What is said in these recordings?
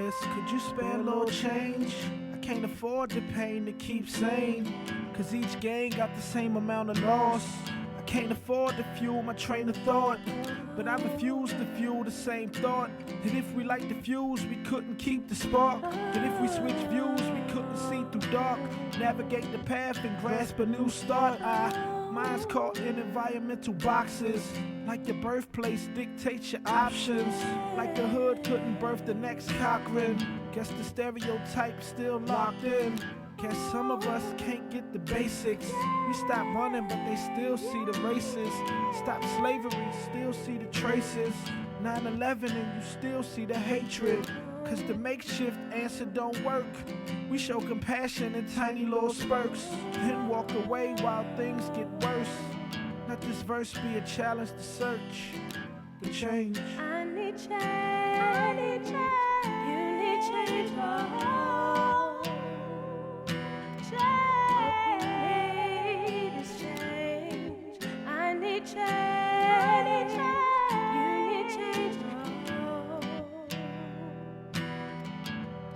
Catharsis, could you spare a little change? I can't afford the pain to keep sane, cause each gang got the same amount of loss. I can't afford to fuel my train of thought, but I refuse to fuel the same thought. That if we light the fuse, we couldn't keep the spark. That if we switch views, we couldn't see through dark. Navigate the path and grasp a new start. Mine's caught in environmental boxes. Like your birthplace dictates your options. Like the hood couldn't birth the next Cochran. Guess the stereotype's still locked in. Guess some of us can't get the basics. We stop running, but they still see the races. Stop slavery, still see the traces. 9/11 and you still see the hatred. Cause the makeshift answer don't work. We show compassion in tiny little spurts, then walk away while things get worse. Let this verse be a challenge to search for change. I need change. I need change. You need change. Oh, change. What we need is change. I need change. I need change. You need change. Oh,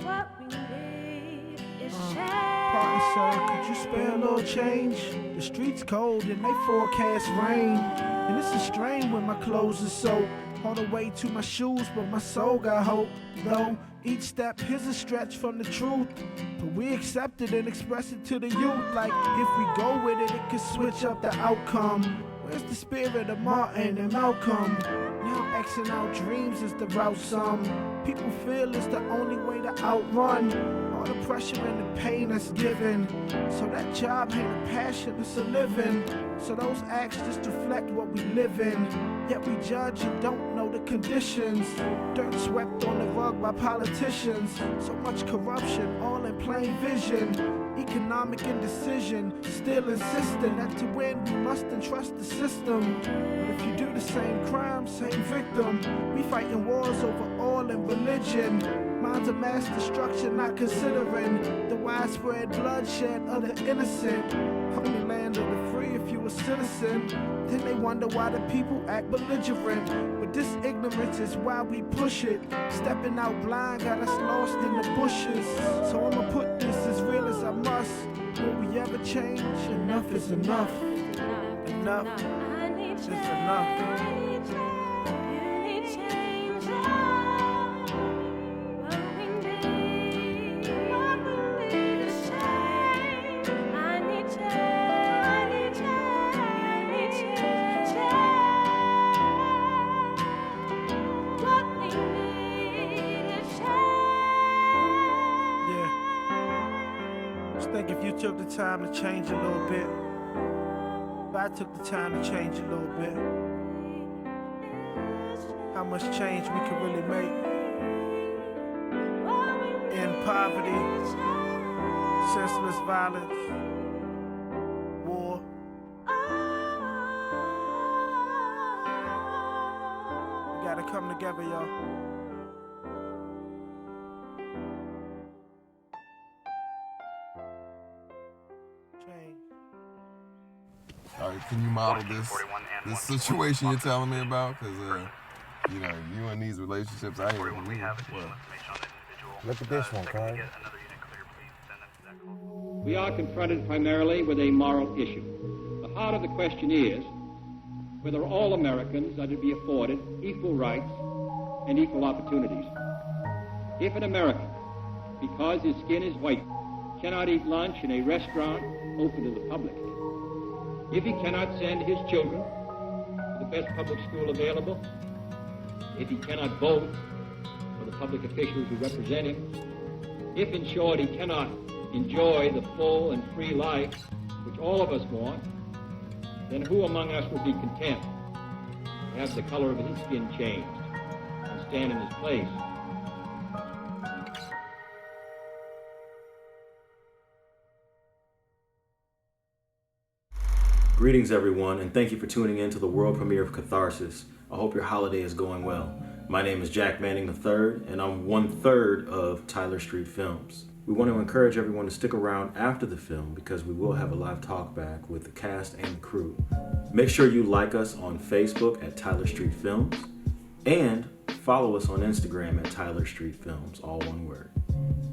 what we need is change. Pardon, sir, could you spare a little change? The streets cold and they forecast rain, and it's a strain when my clothes are soaked all the way to my shoes, but my soul got hope. Though each step is a stretch from the truth, but we accept it and express it to the youth. Like if we go with it, it could switch up the outcome. Where's the spirit of Martin and Malcolm? Now Xing out dreams is the route some people feel is the only way to outrun all the pressure and the pain that's given. So that job ain't a passion, it's a living. So those acts just reflect what we live in. Yet we judge and don't know the conditions. Dirt swept on the rug by politicians. So much corruption, all in plain vision. Economic indecision, still insisting that to win we must entrust the system. But if you do the same crime, same victim. We fighting wars over oil and religion. Minds of mass destruction, not considering the widespread bloodshed of the innocent. Only land of the free if you a citizen. Then they wonder why the people act belligerent. But this ignorance is why we push it. Stepping out blind got us lost in the bushes. So I'ma put this as real as I must. Will we ever change? Enough is enough. Enough is enough. Think if you took the time to change a little bit, if I took the time to change a little bit, how much change we could really make in poverty, senseless violence, war. We gotta come together, y'all. All right, can you model this situation you're telling me about? Because, you in these relationships, I hear you. Look at this one, Kyle. We are confronted primarily with a moral issue. The heart of the question is whether all Americans are to be afforded equal rights and equal opportunities. If an American, because his skin is white, cannot eat lunch in a restaurant open to the public, if he cannot send his children to the best public school available, if he cannot vote for the public officials who represent him, if, in short, he cannot enjoy the full and free life which all of us want, then who among us would be content to have the color of his skin changed and stand in his place? Greetings everyone, and thank you for tuning in to the world premiere of Catharsis. I hope your holiday is going well. My name is Jack Manning III, and I'm 1/3 of Tyler Street Films. We want to encourage everyone to stick around after the film because we will have a live talk back with the cast and the crew. Make sure you like us on Facebook at Tyler Street Films, and follow us on Instagram at Tyler Street Films, all one word.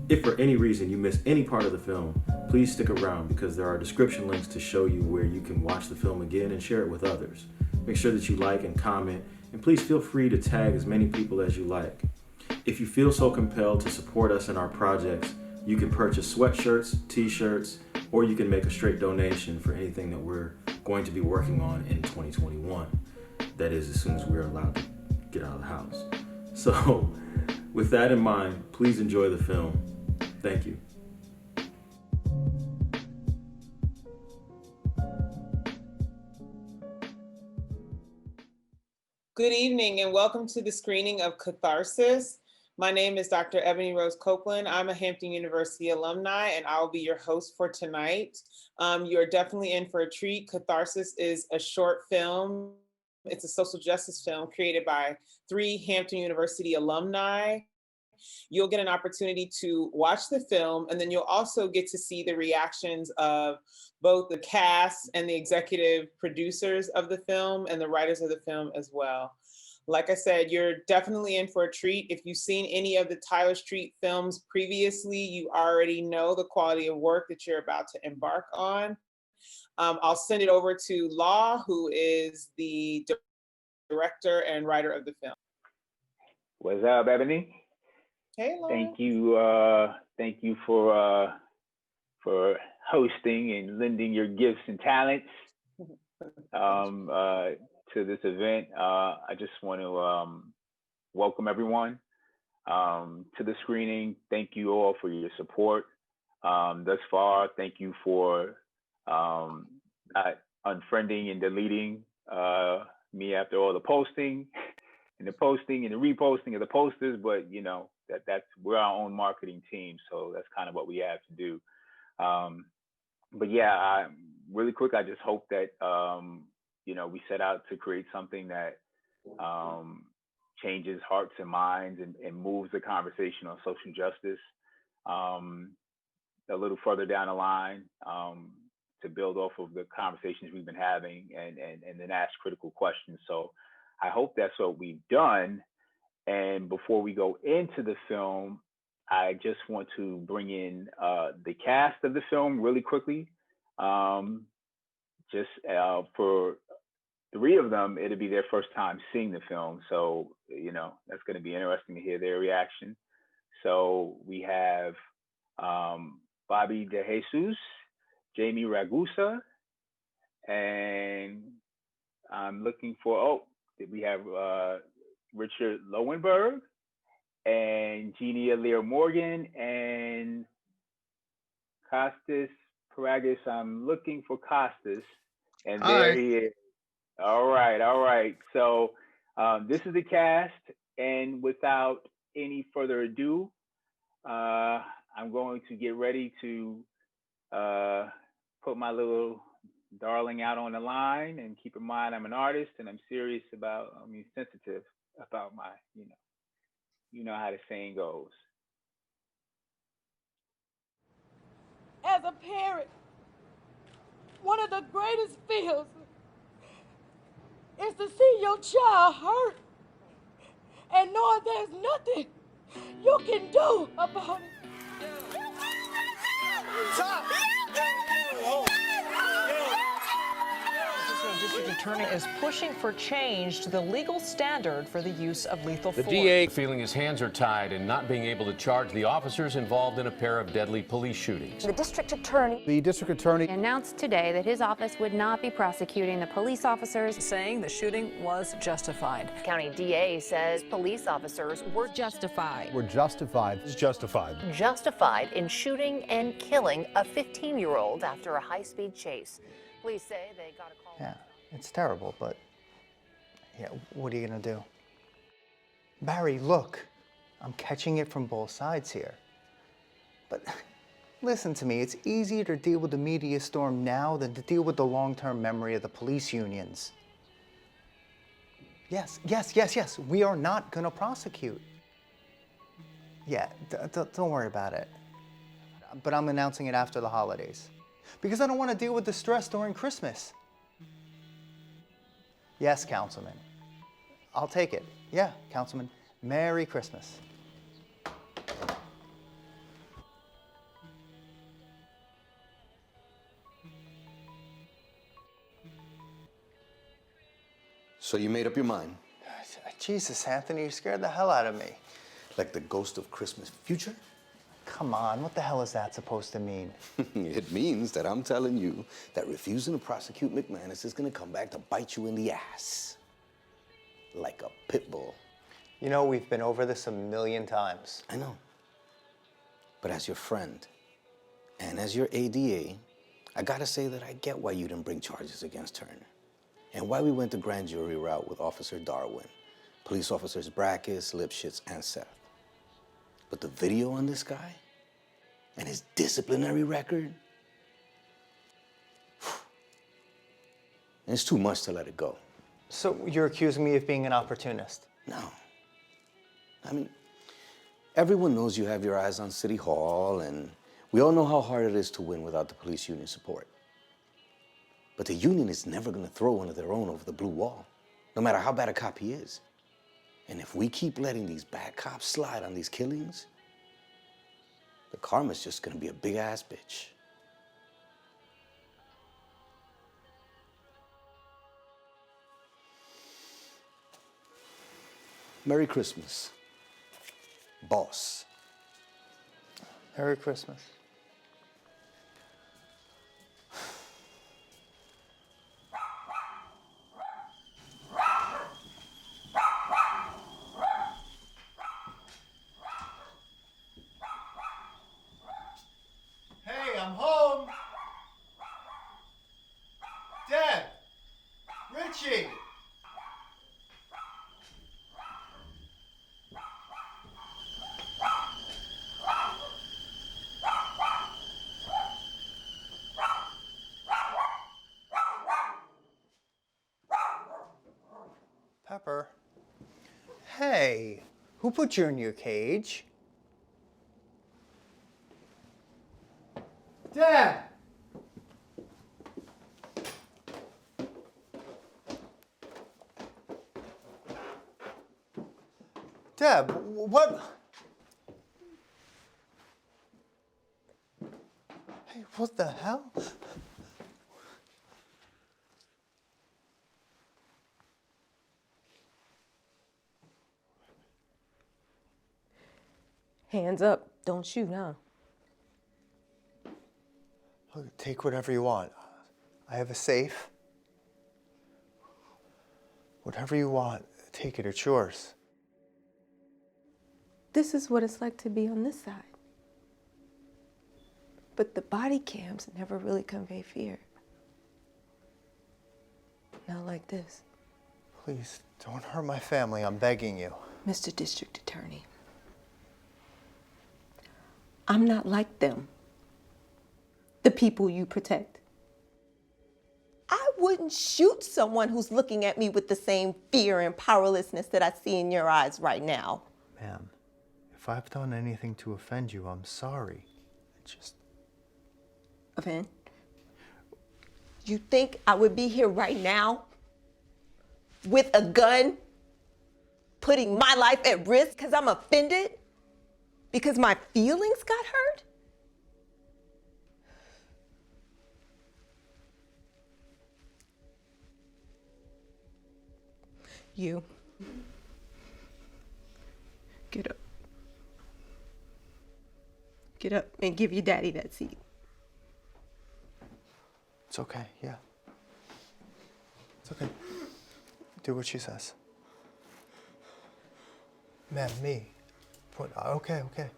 If for any reason you miss any part of the film, please stick around because there are description links to show you where you can watch the film again and share it with others. Make sure that you like and comment, and please feel free to tag as many people as you like. If you feel so compelled to support us in our projects, you can purchase sweatshirts, t-shirts, or you can make a straight donation for anything that we're going to be working on in 2021. That is, as soon as we're allowed to get out of the house. So, with that in mind, please enjoy the film. Thank you. Good evening and welcome to the screening of Catharsis. My name is Dr. Ebony Rose Copeland. I'm a Hampton University alumni and I will be your host for tonight. You're definitely in for a treat. Catharsis is a short film. It's a social justice film created by 3 Hampton University alumni. You'll get an opportunity to watch the film, and then you'll also get to see the reactions of both the cast and the executive producers of the film and the writers of the film as well. Like I said, you're definitely in for a treat. If you've seen any of the Tyler Street films previously, you already know the quality of work that you're about to embark on. I'll send it over to Law, who is the director and writer of the film. What's up, Ebony? Hey, Law. Thank you for hosting and lending your gifts and talents to this event. I just want to welcome everyone to the screening. Thank you all for your support thus far. Thank you for not unfriending and deleting me after all the posting and the reposting of the posters, but you know, that's we're our own marketing team, so that's kind of what we have to do. But yeah, really quick, I just hope that you know, we set out to create something that changes hearts and minds and moves the conversation on social justice a little further down the line, to build off of the conversations we've been having and then ask critical questions. So I hope that's what we've done. And before we go into the film, I just want to bring in the cast of the film really quickly. Just for 3 of them, it'll be their first time seeing the film. So, you know, that's going to be interesting to hear their reaction. So we have Bobby DeJesus, Jamie Ragusa, and I'm looking for, we have Richard Lowenberg and Jeannie Lear Morgan and Costas Paragas. I'm looking for Costas, and there he is. All right. So this is the cast, and without any further ado, I'm going to get ready to put my little darling out on the line. And keep in mind, I'm an artist, and I'm serious about, sensitive about my, you know how the saying goes. As a parent, one of the greatest feels is to see your child hurt and knowing there's nothing you can do about it. District Attorney is pushing for change to the legal standard for the use of lethal force. The DA feeling his hands are tied and not being able to charge the officers involved in a pair of deadly police shootings. The district attorney announced today that his office would not be prosecuting the police officers, saying the shooting was justified. The county DA says police officers were justified. Justified in shooting and killing a 15-year-old after a high-speed chase. Police say they got a call. Yeah, it's terrible, but yeah, what are you gonna do? Barry, look, I'm catching it from both sides here. But listen to me, it's easier to deal with the media storm now than to deal with the long-term memory of the police unions. Yes, we are not gonna prosecute. Yeah, don't worry about it. But I'm announcing it after the holidays, because I don't want to deal with the stress during Christmas. Yes, Councilman. I'll take it. Yeah, Councilman. Merry Christmas. So you made up your mind? Jesus, Anthony, you scared the hell out of me. Like the ghost of Christmas future? Come on, what the hell is that supposed to mean? It means that I'm telling you that refusing to prosecute McManus is gonna come back to bite you in the ass. Like a pit bull. You know, we've been over this 1,000,000 times. I know. But as your friend, and as your ADA, I gotta say that I get why you didn't bring charges against Turner. And why we went the grand jury route with Officer Darwin, police officers Brackus, Lipschitz, and Seth. But the video on this guy, and his disciplinary record, it's too much to let it go. So you're accusing me of being an opportunist? No. I mean, everyone knows you have your eyes on City Hall, and we all know how hard it is to win without the police union support. But the union is never gonna throw one of their own over the blue wall, no matter how bad a cop he is. And if we keep letting these bad cops slide on these killings, the karma's just gonna be a big ass bitch. Merry Christmas, boss. Merry Christmas. Hey, I'm home. Deb, Richie. Pepper. Hey, who put you in your cage? Dad! Deb, what? Hey, what the hell? Hands up, don't shoot, huh? Look, take whatever you want. I have a safe. Whatever you want, take it, it's yours. This is what it's like to be on this side. But the body cams never really convey fear. Not like this. Please, don't hurt my family, I'm begging you. Mr. District Attorney, I'm not like them. The people you protect. I wouldn't shoot someone who's looking at me with the same fear and powerlessness that I see in your eyes right now. Ma'am, if I've done anything to offend you, I'm sorry. Offend? You think I would be here right now with a gun, putting my life at risk because I'm offended? Because my feelings got hurt? You. Get up. Get up and give your daddy that seat. It's okay, yeah. It's okay. Do what she says. Ma'am, me. Okay, okay.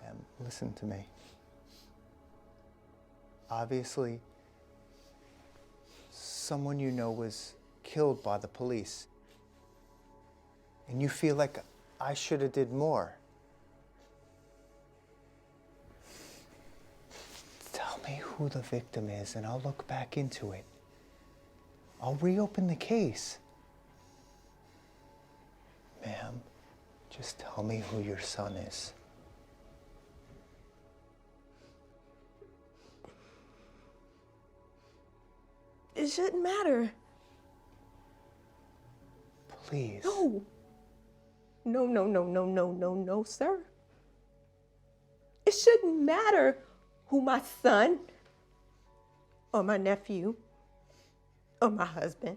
Ma'am, listen to me. Obviously, someone you know was killed by the police. And you feel like I should have did more. Tell me who the victim is and I'll look back into it. I'll reopen the case. Ma'am, just tell me who your son is. shouldn't matter. Please. No. No, no, no, no, no, no, no, sir. It shouldn't matter who my son or my nephew or my husband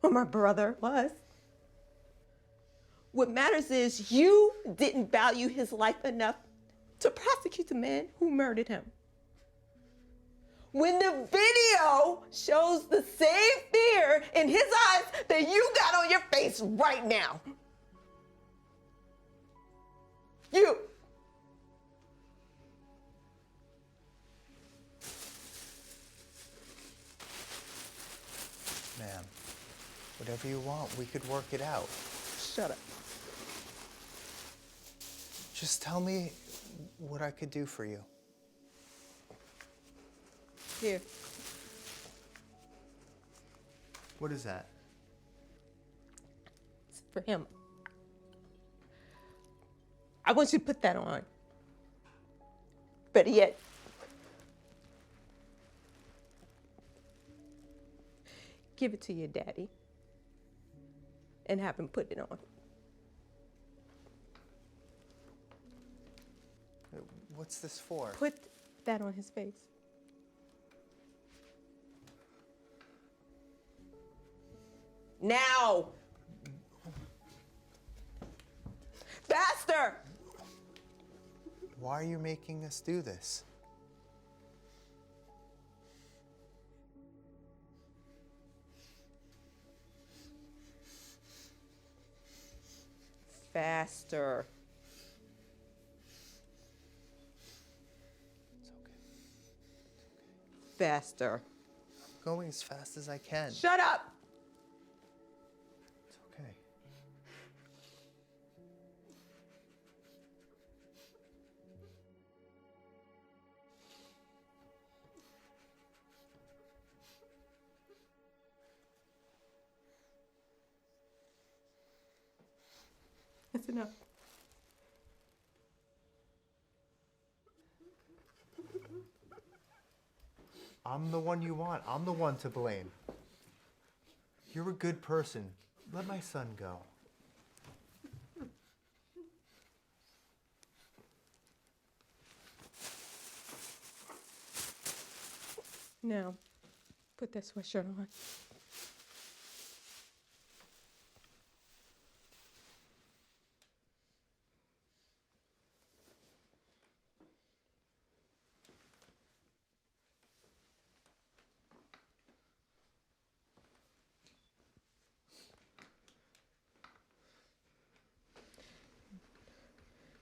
or my brother was. What matters is you didn't value his life enough to prosecute the man who murdered him. When the video shows the same fear in his eyes that you got on your face right now. You. Ma'am, whatever you want, we could work it out. Shut up. Just tell me what I could do for you. Here. What is that? It's for him. I want you to put that on. Better yet, give it to your daddy and have him put it on. What's this for? Put that on his face. Now! Faster! Why are you making us do this? Faster. It's okay. Faster. I'm going as fast as I can. Shut up! It's okay. That's enough. I'm the one you want. I'm the one to blame. You're a good person. Let my son go. Now, put that sweatshirt on.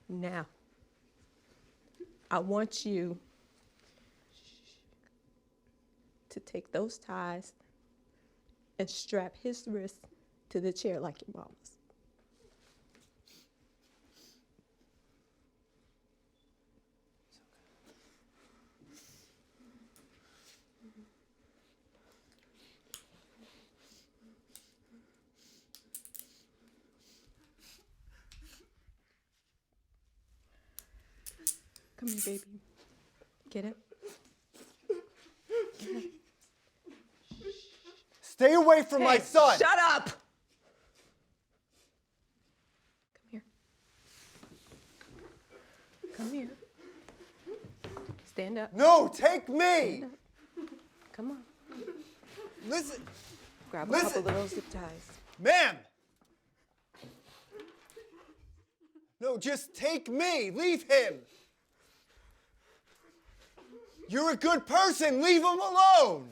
Now, I want you to take those ties and strap his wrist to the chair like your mama's. Come here, baby. Get up. Get up. Stay away from my son! Shut up! Come here. Come here. Stand up. No, take me! Stand up. Come on. Listen. Grab a Listen. couple of those zip ties. Ma'am! No, just take me. Leave him. You're a good person. Leave him alone.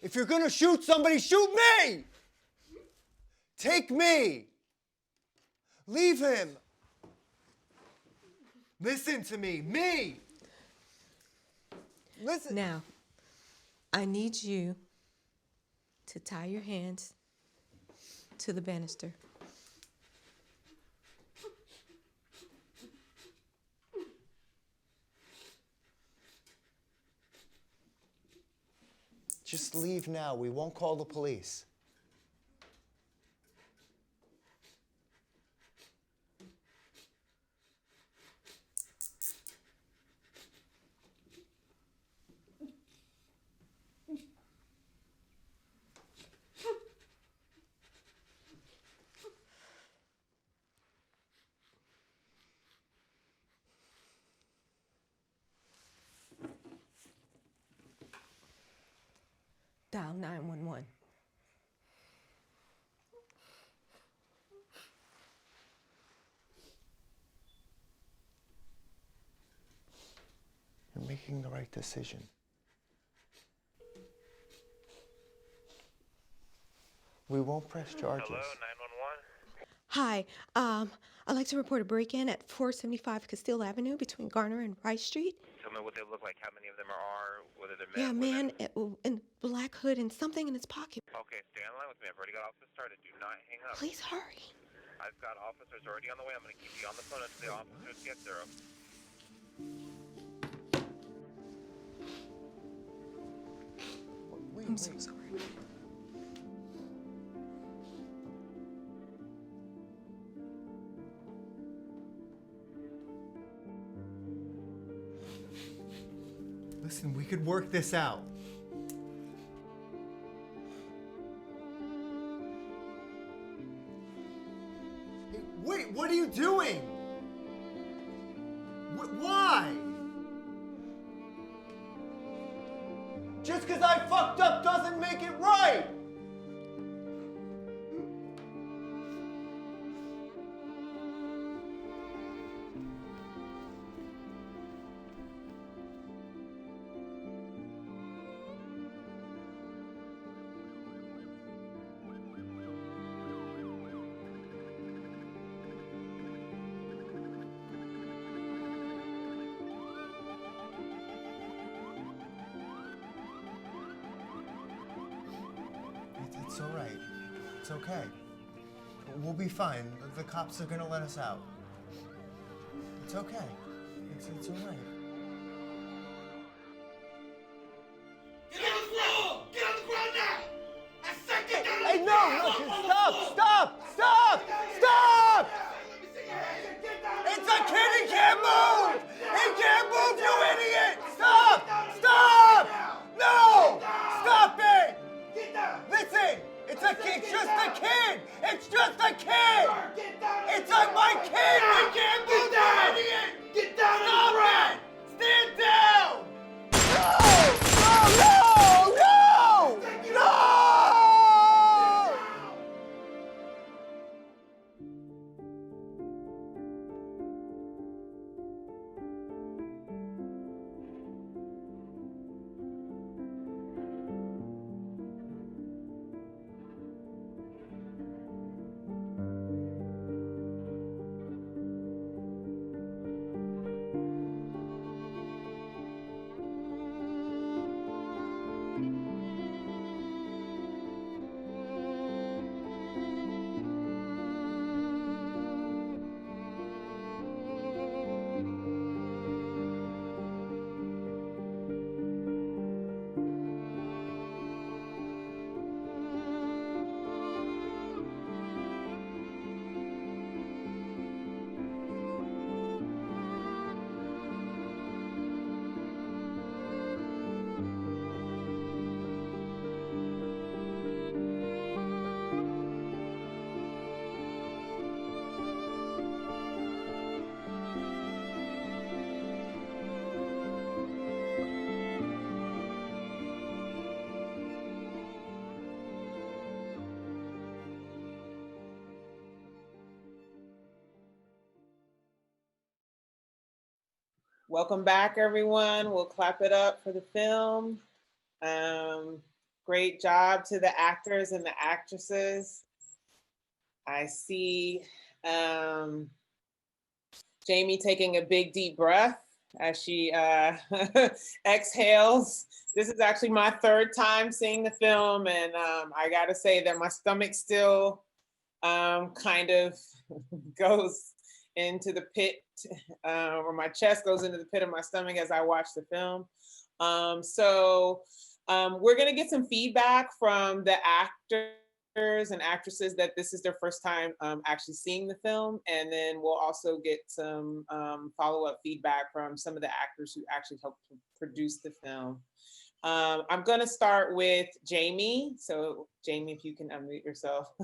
If you're gonna shoot somebody, shoot me. Take me. Leave him. Listen to me. Me. Listen. Now, I need you to tie your hands to the banister. Just leave now. We won't call the police. Dial 911. You're making the right decision. We won't press charges. Hello, 911. Hi, I'd like to report a break-in at 475 Castile Avenue between Garner and Rice Street. Tell me what they look like, how many of them are, whether they're Yeah, men, man, in black hood and something in his pocket. Okay, stay on the line with me. I've already got officers started. Do not hang up. Please hurry. I've got officers already on the way. I'm going to keep you on the phone until the officers get there. I'm so sorry. Listen, we could work this out. Hey, wait, what are you doing? Why? Just because I fucked up doesn't make it right! It's all right. It's okay. We'll be fine. The cops are gonna let us out. It's okay. It's all right. Get on the floor! Get on the ground now! I said get down on Hey, the no! Stop! It's a kid, he can't move! He can't move, you idiot! Stop! No! Stop it! Listen! It's just a kid! It's just a kid! It's my kid! We can't move, you idiot! Get down on the Stop ground! it! Stand down! No! Welcome back, everyone. We'll clap it up for the film. Great job to the actors and the actresses. I see Jamie taking a big deep breath as she exhales. This is actually my third time seeing the film, and I gotta say that my stomach still kind of goes into the pit, or my chest goes into the pit of my stomach as I watch the film. We're gonna get some feedback from the actors and actresses that this is their first time actually seeing the film, and then we'll also get some follow-up feedback from some of the actors who actually helped to produce the film. I'm gonna start with Jamie. So Jamie, if you can unmute yourself.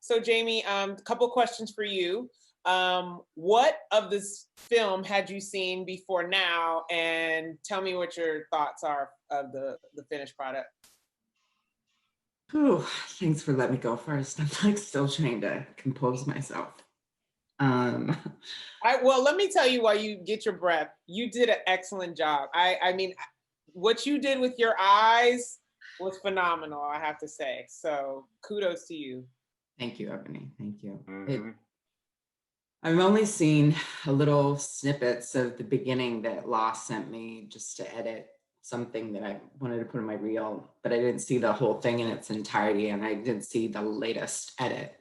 So Jamie, a couple questions for you. What of this film had you seen before now? And tell me what your thoughts are of the finished product. Oh, thanks for letting me go first. I'm like still trying to compose myself. Well, let me tell you while you get your breath, you did an excellent job. I mean, what you did with your eyes was phenomenal, I have to say. So kudos to you. Thank you, Ebony. Thank you. I've only seen a little snippets of the beginning that Lost sent me just to edit something that I wanted to put in my reel, but I didn't see the whole thing in its entirety, and I didn't see the latest edit.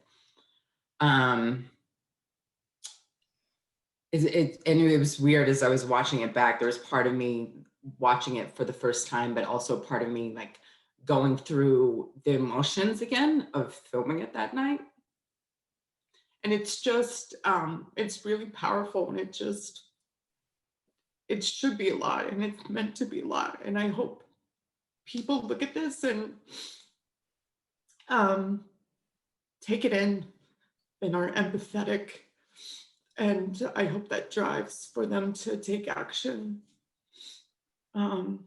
It was weird as I was watching it back. There was part of me watching it for the first time, but also part of me like going through the emotions again of filming it that night. And it's just, it's really powerful, and it should be a lot, and it's meant to be a lot. And I hope people look at this and take it in and are empathetic. And I hope that drives for them to take action. But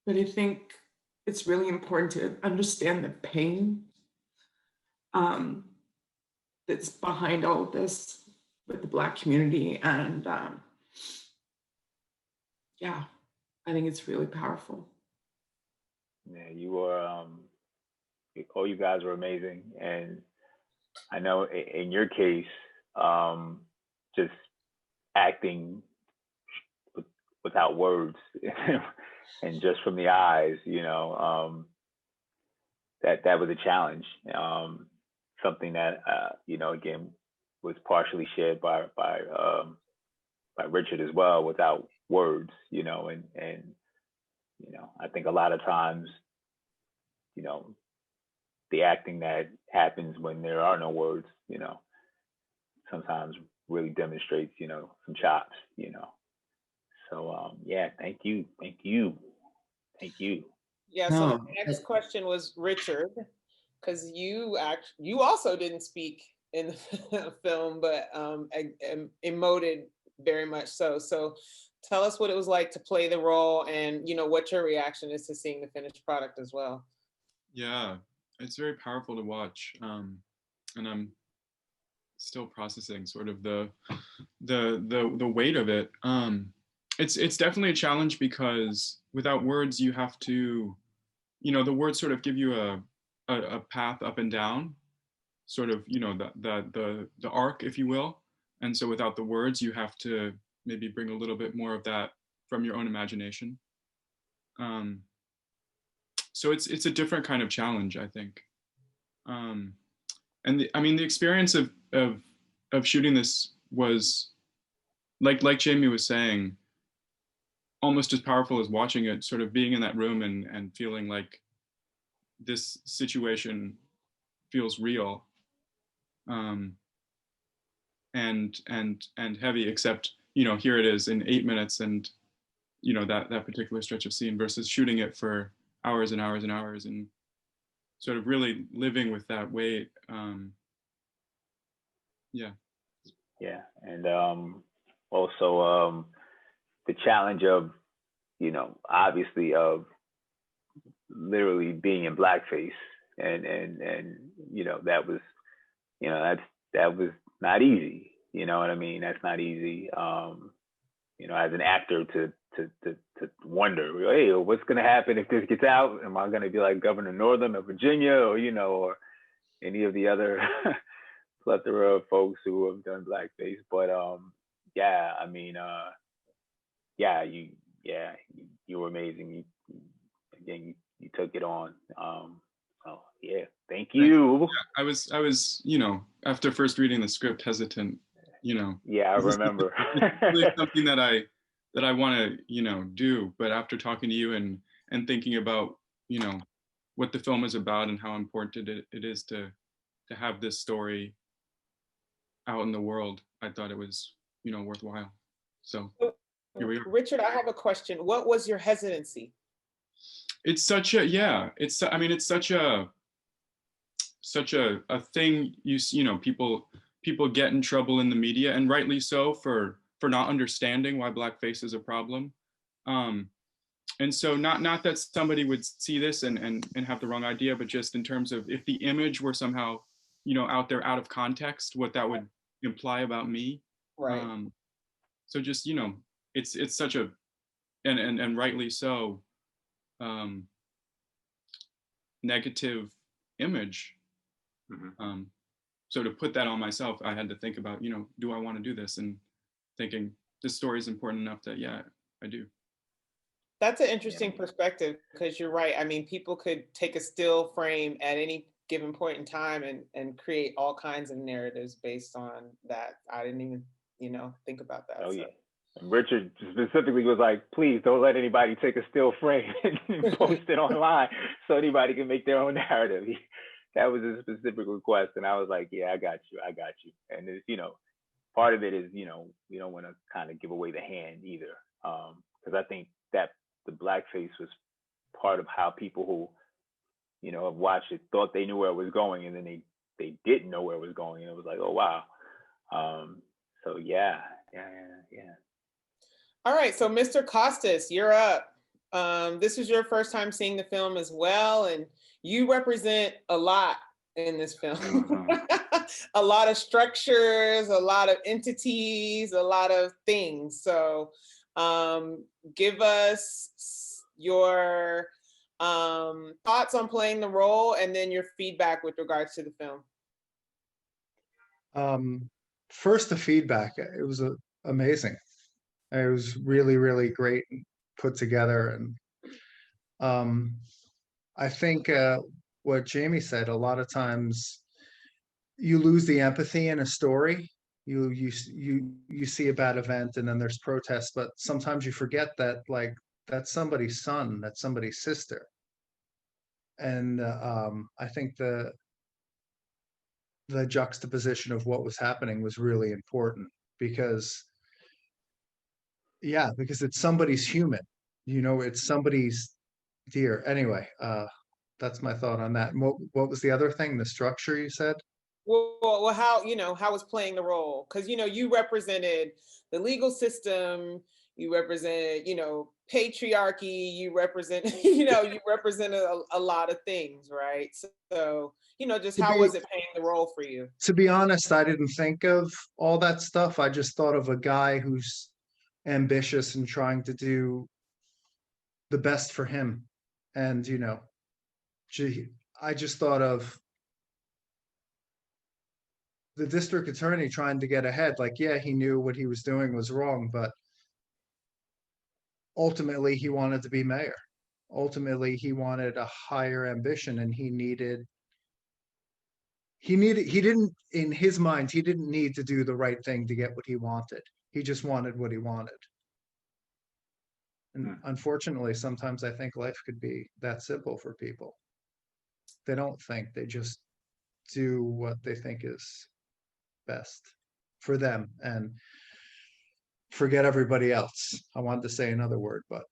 I think it's really important to understand the pain that's behind all of this with the Black community. And yeah, I think it's really powerful. Yeah, you were, all you guys were amazing. And I know in your case, just acting without words and just from the eyes, you know, that was a challenge. Something that, you know, again, was partially shared by Richard as well, without words, you know, and, you know, I think a lot of times, you know, the acting that happens when there are no words, you know, sometimes really demonstrates, you know, some chops, you know. So yeah, thank you. Yeah, so my next question was Richard, because you also didn't speak in the film, but emoted very much so. So tell us what it was like to play the role, and you know what your reaction is to seeing the finished product as well. Yeah, it's very powerful to watch, and I'm still processing sort of the weight of it. It's definitely a challenge because without words, you have to, you know, the words sort of give you a path up and down, sort of, you know, the arc, if you will. And so without the words, you have to maybe bring a little bit more of that from your own imagination. So it's a different kind of challenge, I think. And I mean, the experience of shooting this was, like Jamie was saying, almost as powerful as watching it, sort of being in that room and feeling like this situation feels real, and heavy, except, you know, here it is in 8 minutes, and, you know, that particular stretch of scene versus shooting it for hours and hours and hours and sort of really living with that weight. Yeah, and also the challenge of, you know, obviously of literally being in blackface, and you know, that was, you know, that was not easy. You know what I mean? That's not easy. You know, as an actor to wonder, hey, what's going to happen if this gets out? Am I going to be like Governor Northam of Virginia, or, you know, or any of the other plethora of folks who have done blackface? But yeah, I mean, yeah, you were amazing. You took it on. So yeah, thank you. Yeah, I was, you know, after first reading the script, hesitant, you know. Yeah, I remember. It's really something that I want to, you know, do. But after talking to you and thinking about, you know, what the film is about and how important it is to have this story out in the world, I thought it was, you know, worthwhile. So here we are. Richard, I have a question. What was your hesitancy? It's such a, yeah, I mean, it's such a thing, you know, people people get in trouble in the media, and rightly so, for not understanding why blackface is a problem. And so not that somebody would see this and have the wrong idea, but just in terms of if the image were somehow, out there out of context, what that would imply about me. Right. So just, it's such a, and rightly so, negative image. So to put that on myself, I had to think about, do I want to do this? And thinking this story is important enough that, yeah, I do. That's an interesting perspective, because you're right. I mean, people could take a still frame at any given point in time and create all kinds of narratives based on that. I didn't even, think about that. Oh, yeah. And Richard specifically was like, please don't let anybody take a still frame and post it online so anybody can make their own narrative. That was a specific request. And I was like, yeah, I got you. And it's, part of it is, we don't want to kind of give away the hand either. Because I think that the blackface was part of how people who, have watched it thought they knew where it was going, and then they didn't know where it was going. And it was like, oh, wow. So yeah. All right, so Mr. Costas, you're up. This is your first time seeing the film as well, and you represent a lot in this film. A lot of structures, a lot of entities, a lot of things. So give us your thoughts on playing the role, and then your feedback with regards to the film. First, the feedback. It was amazing. It was really, really great and put together. And I think what Jamie said, a lot of times you lose the empathy in a story. You see a bad event and then there's protests, but sometimes you forget that, like, that's somebody's son, that's somebody's sister. And I think the juxtaposition of what was happening was really important, because it's somebody's human, it's somebody's dear. Anyway, that's my thought on that. And what was the other thing, the structure you said? Well, how was playing the role? Because, you represented the legal system, you represented, patriarchy, you represent, you represented a lot of things, right? So, just how was it playing the role for you? To be honest, I didn't think of all that stuff. I just thought of a guy who's ambitious and trying to do the best for him. And, I just thought of the district attorney trying to get ahead. Like, yeah, he knew what he was doing was wrong, but ultimately he wanted to be mayor. Ultimately, he wanted a higher ambition, and he didn't, in his mind, he didn't need to do the right thing to get what he wanted. He just wanted what he wanted. And unfortunately, sometimes I think life could be that simple for people. They don't think, they just do what they think is best for them and forget everybody else. I wanted to say another word, but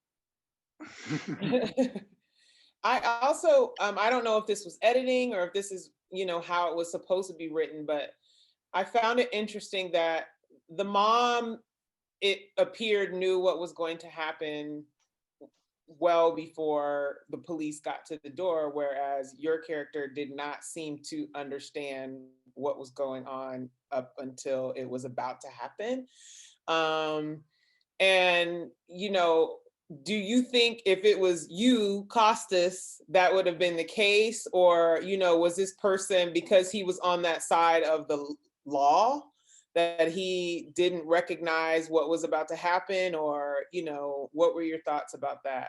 I also, I don't know if this was editing or if this is, how it was supposed to be written, but I found it interesting that the mom, it appeared, knew what was going to happen well before the police got to the door, whereas your character did not seem to understand what was going on up until it was about to happen. And, do you think if it was you, Costas, that would have been the case? Or, was this person, because he was on that side of the law, that he didn't recognize what was about to happen? Or, what were your thoughts about that?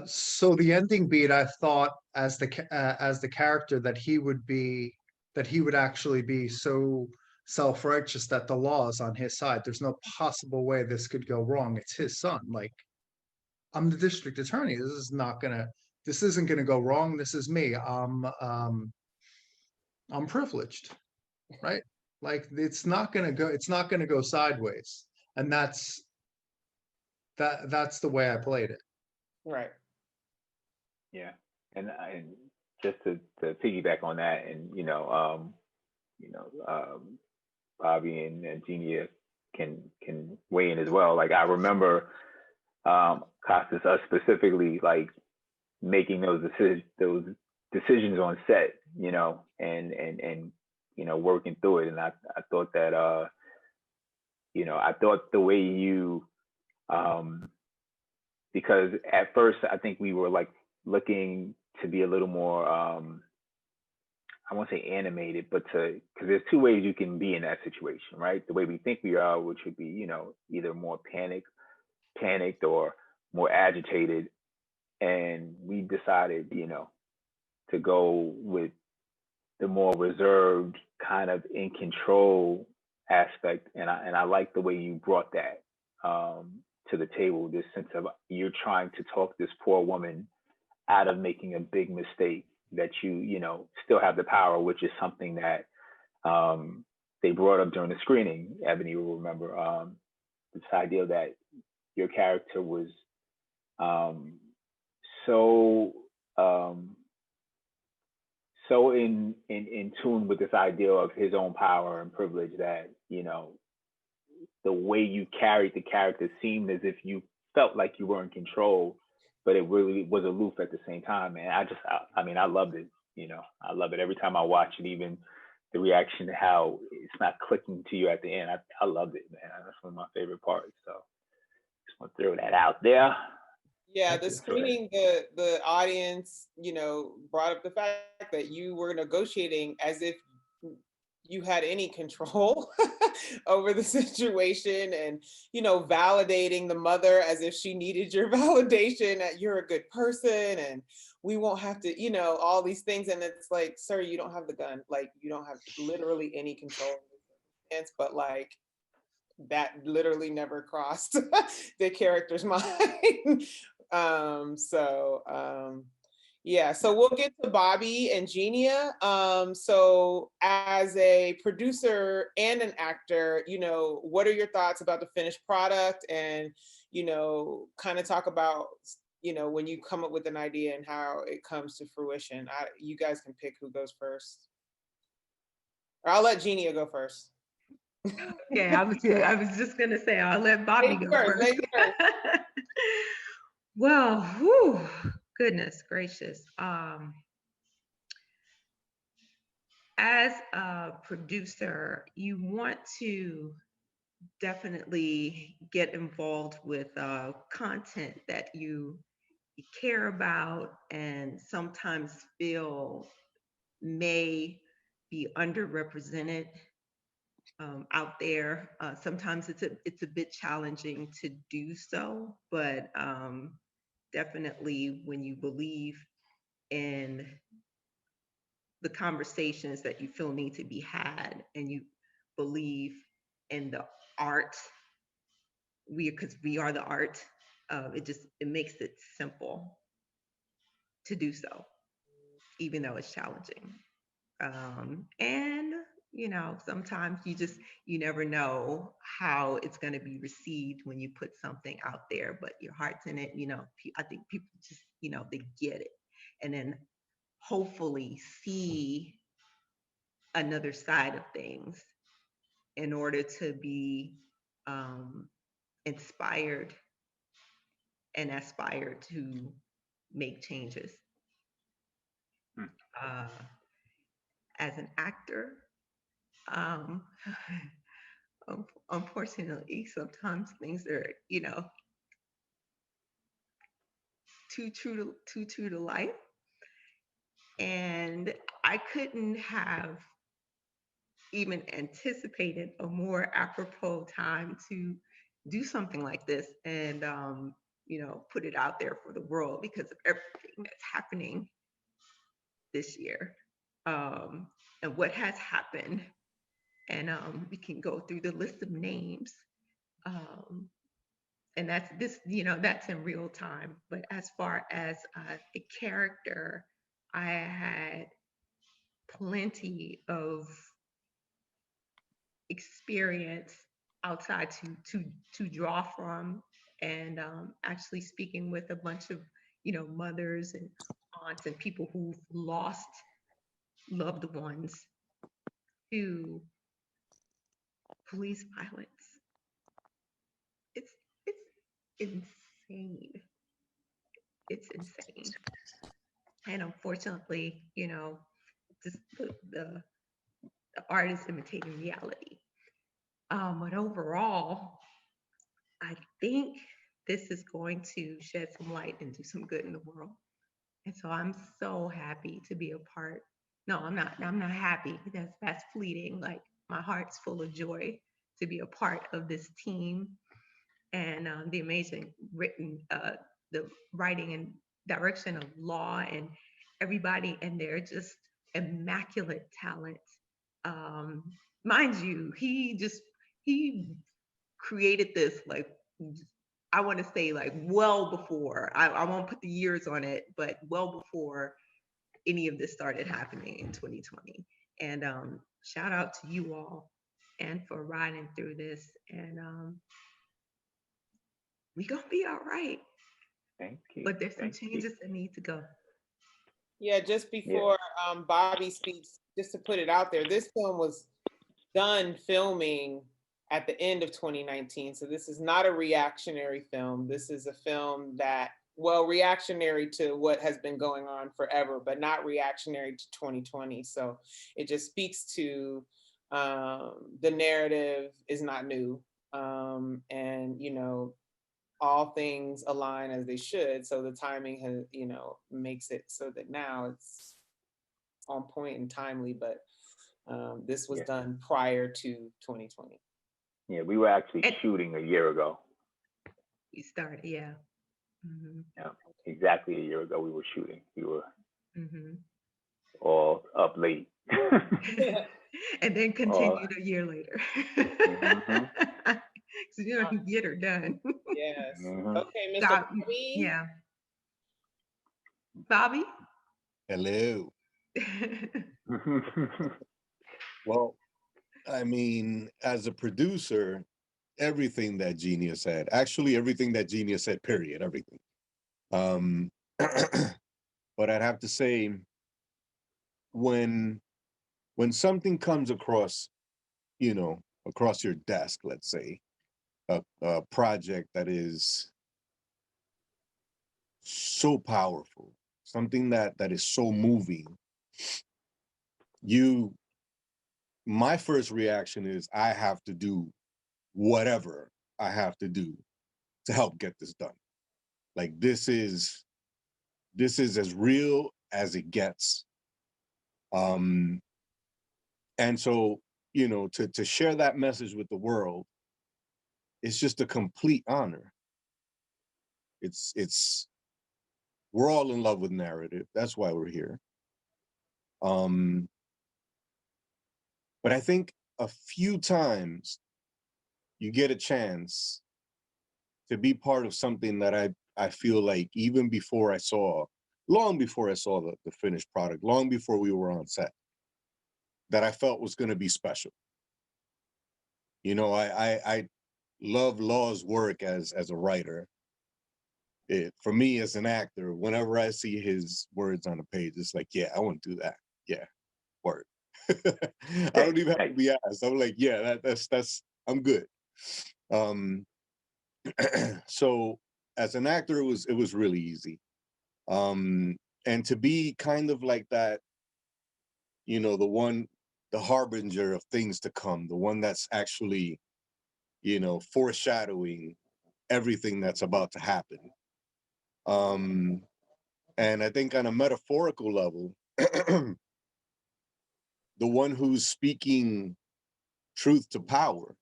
So the ending beat, I thought as the character that he would actually be so self-righteous that the law is on his side. There's no possible way this could go wrong. It's his son. Like, I'm the district attorney. This isn't gonna go wrong. This is me. I'm privileged, right? Like, it's not gonna go sideways. And that's the way I played it. Right. Yeah. And just to piggyback on that, and Bobby and Genia can weigh in as well. Like I remember Costas, us specifically, like making those decisions on set, and working through it. And I thought that I thought the way you because at first I think we were like looking to be a little more I won't say animated, but because there's two ways you can be in that situation, right? The way we think we are, which would be, either more panicked or more agitated. And we decided, to go with the more reserved kind of in control aspect. And I like the way you brought that to the table, this sense of you're trying to talk this poor woman out of making a big mistake that you still have the power, which is something that they brought up during the screening. Ebony will remember this idea that your character was so in tune with this idea of his own power and privilege that the way you carried the character seemed as if you felt like you were in control, but it really was aloof at the same time. And I loved it. I love it every time I watch it, even the reaction to how it's not clicking to you at the end. I loved it, man. That's one of my favorite parts. So just want to throw that out there. Yeah, the screening, the audience, brought up the fact that you were negotiating as if you had any control over the situation, and validating the mother as if she needed your validation that you're a good person and we won't have to, all these things. And it's like, sir, you don't have the gun. Like, you don't have literally any control in this circumstance, but like that literally never crossed the character's mind. Yeah, so we'll get to Bobby and Genia. So as a producer and an actor, what are your thoughts about the finished product, and, kind of talk about, when you come up with an idea and how it comes to fruition. You guys can pick who goes first. Or I'll let Genia go first. Yeah, I was just gonna say I'll let Bobby go first. Well, whew, goodness gracious. As a producer, you want to definitely get involved with content that you care about and sometimes feel may be underrepresented out there. Sometimes it's a bit challenging to do so, but definitely when you believe in the conversations that you feel need to be had, and you believe in the art, because we are the art, it makes it simple to do so, even though it's challenging. And sometimes you never know how it's going to be received when you put something out there, but your heart's in it. I think people just, they get it, and then hopefully see another side of things in order to be inspired and aspire to make changes. As an actor, unfortunately, sometimes things are, too true to life. And I couldn't have even anticipated a more apropos time to do something like this and, put it out there for the world because of everything that's happening this year, and what has happened. And we can go through the list of names. And that's in real time. But as far as the character, I had plenty of experience outside to draw from, and actually speaking with a bunch of mothers and aunts and people who've lost loved ones to police violence. It's insane. It's insane. And unfortunately, just the art is imitating reality. But overall, I think this is going to shed some light and do some good in the world. And so I'm so happy to be a part. No, I'm not. I'm not happy. That's fleeting. Like my heart's full of joy to be a part of this team and the amazing the writing and direction of Law and everybody and their just immaculate talent. Um, Mind you, he created this like I want to say like well before I won't put the years on it, but well before any of this started happening in 2020. And shout out to you all and for riding through this. And we gonna be all right. Thank you. But there's some changes that need to go. Yeah, just before Bobby speaks, just to put it out there, this film was done filming at the end of 2019. So this is not a reactionary film. This is a film that, well, reactionary to what has been going on forever, but not reactionary to 2020. So it just speaks to the narrative is not new. And, all things align as they should. So the timing has, makes it so that now it's on point and timely, but this was done prior to 2020. Yeah, we were actually shooting a year ago. You started, yeah. Mm-hmm. Yeah, exactly a year ago we were shooting. We were Mm-hmm. all up late. And then continued a year later. Mm-hmm. So you don't get her done. Yes. Mm-hmm. Okay, Mr. Bobby. Yeah. Bobby? Hello. Well, I mean, as a producer, everything that Genius said, actually everything that Genius said, period, everything. But I'd have to say, when something comes across, across your desk, let's say, a project that is so powerful, something that is so moving, my first reaction is I have to do whatever I have to do to help get this done. Like this is as real as it gets. And so, to share that message with the world, it's just a complete honor. We're all in love with narrative. That's why we're here. But I think a few times you get a chance to be part of something that I feel like long before I saw the finished product, long before we were on set, that I felt was going to be special. I love Law's work as a writer. For me as an actor, whenever I see his words on a page, it's like, yeah, I want to do that. Yeah, word. I don't even have to be asked. I'm like, yeah, that's I'm good. So as an actor, it was really easy. And to be kind of like that, the harbinger of things to come, the one that's actually, foreshadowing everything that's about to happen. And I think on a metaphorical level, the one who's speaking truth to power,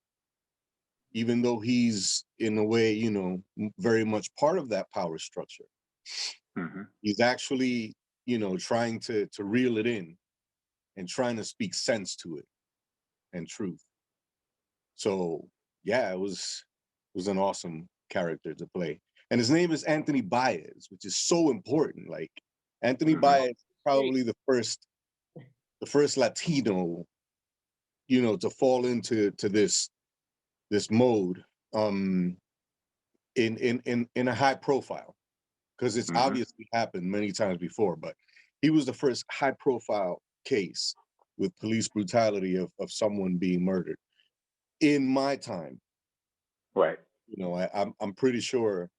even though he's in a way, very much part of that power structure. Mm-hmm. He's actually, trying to reel it in and trying to speak sense to it and truth. So yeah, it was an awesome character to play. And his name is Anthony Baez, which is so important. Like Anthony Baez is probably the first Latino, to fall into this mode in a high profile, because it's obviously happened many times before, but he was the first high profile case with police brutality of someone being murdered in my time. Right. You know, I'm pretty sure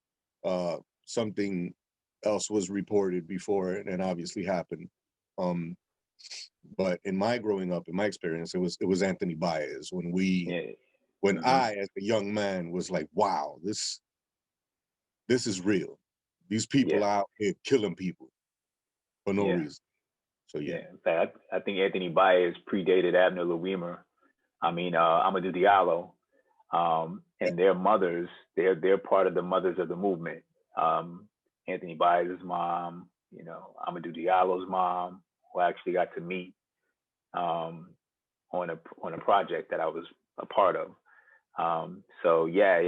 something else was reported before and obviously happened. But in my growing up, in my experience, it was Anthony Baez when I, as a young man, was like, wow, this is real. These people are out here killing people for no reason. So yeah. In fact, I think Anthony Baez predated Abner Louimer. I mean, Amadou Diallo, and their mothers. They're part of the mothers of the movement. Anthony Baez's mom, you know, Amadou Diallo's mom, who I actually got to meet on a project that I was a part of. So yeah.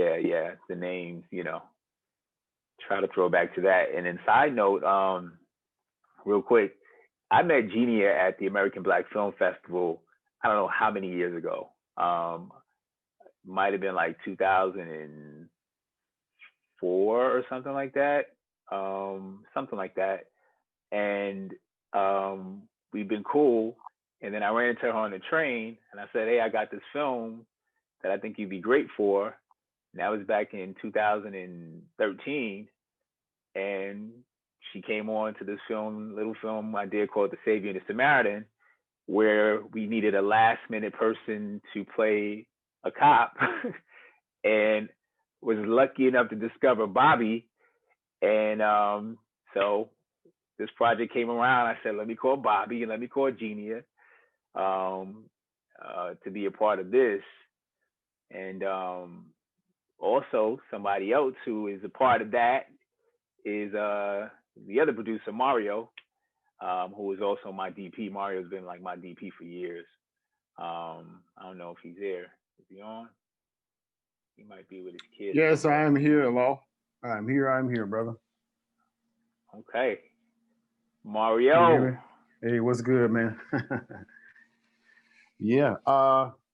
The names, you know, try to throw back to that. And then side note, real quick, I met Genia at the American Black Film Festival, I don't know how many years ago. Might have been like 2004 or something like that. And we've been cool. And then I ran into her on the train and I said, hey, I got this film that I think you'd be great for. And that was back in 2013. And she came on to this little film I did called The Savior and the Samaritan, where we needed a last minute person to play a cop and was lucky enough to discover Bobby. And so this project came around. I said, let me call Bobby and let me call Genia to be a part of this. And also somebody else who is a part of that is the other producer, Mario, who is also my DP. Mario's been like my DP for years. I don't know if he's there. Is he on? He might be with his kids. Yes, I am here, Law. I'm here, brother. Okay. Can you Mario. hear me? Hey, what's good, man? Yeah.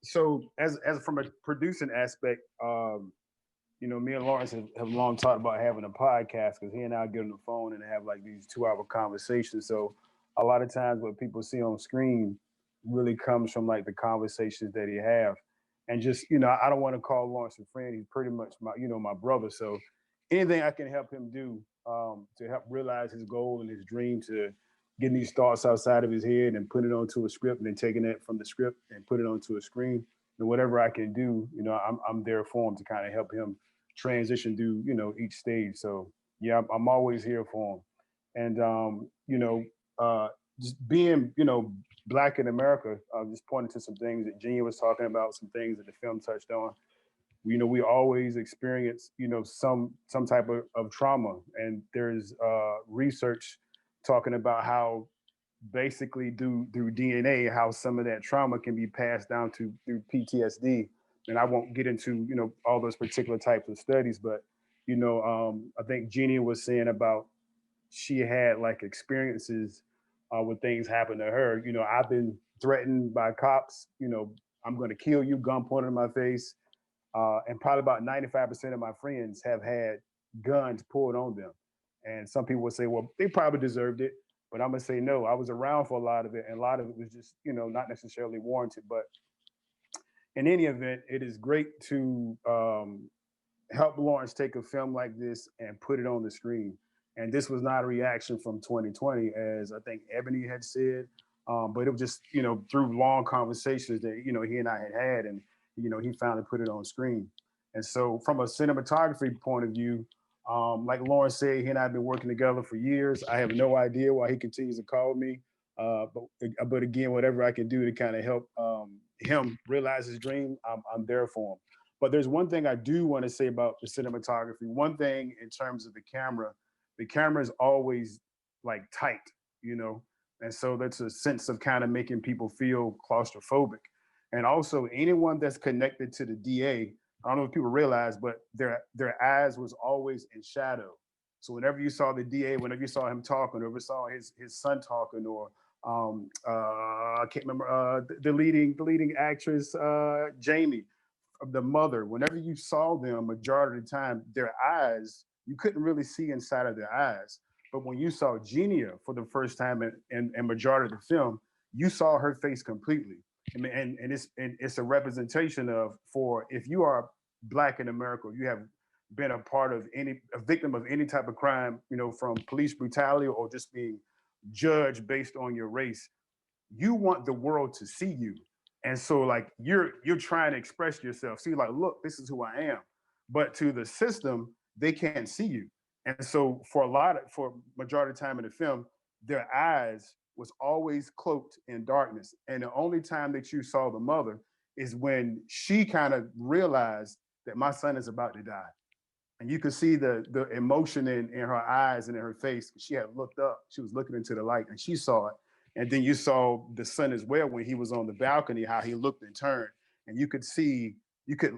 So as from a producing aspect, you know, me and Lawrence have long talked about having a podcast because he and I get on the phone and have like these 2-hour conversations. So a lot of times what people see on screen really comes from like the conversations that he have. And just, you know, I don't want to call Lawrence a friend. He's pretty much my brother. So anything I can help him do to help realize his goal and his dream to getting these thoughts outside of his head and putting it onto a script and then taking it from the script and put it onto a screen. And whatever I can do, you know, I'm there for him to kind of help him transition through, you know, each stage. So yeah, I'm always here for him. And you know, just being, you know, Black in America, just pointing to some things that Genia was talking about, some things that the film touched on. You know, we always experience, you know, some type of trauma, and there's research talking about how basically through DNA, how some of that trauma can be passed down through PTSD. And I won't get into, you know, all those particular types of studies, but, you know, I think Genia was saying about she had like experiences when things happened to her. You know, I've been threatened by cops, you know, I'm going to kill you, gun pointed in my face. And probably about 95% of my friends have had guns pulled on them. And some people would say, well, they probably deserved it. But I'm going to say, no, I was around for a lot of it. And a lot of it was just, you know, not necessarily warranted. But in any event, it is great to help Lawrence take a film like this and put it on the screen. And this was not a reaction from 2020, as I think Ebony had said. But it was just, you know, through long conversations that, you know, he and I had, and, you know, he finally put it on screen. And so from a cinematography point of view, like Lawrence said, he and I have been working together for years. I have no idea why he continues to call me. But again, whatever I can do to kind of help him realize his dream, I'm there for him. But there's one thing I do want to say about the cinematography. One thing in terms of the camera is always like tight, you know? And so that's a sense of kind of making people feel claustrophobic. And also anyone that's connected to the DA, I don't know if people realize, but their eyes was always in shadow. So whenever you saw the DA, whenever you saw him talking, or ever saw his son talking, or I can't remember the leading actress, Jamie, the mother, whenever you saw them, majority of the time, their eyes, you couldn't really see inside of their eyes. But when you saw Genia for the first time and majority of the film, you saw her face completely. I mean, and it's a representation of, for if you are Black in America, you have been a victim of any type of crime, from police brutality or just being judged based on your race, you want the world to see you. And so like you're trying to express yourself. See, like, look, this is who I am. But to the system, they can't see you. And so for majority of the time in the film, their eyes was always cloaked in darkness. And the only time that you saw the mother is when she kind of realized that my son is about to die. And you could see the emotion in her eyes and in her face. She had looked up. She was looking into the light, and she saw it. And then you saw the son as well when he was on the balcony, how he looked and turned. And you could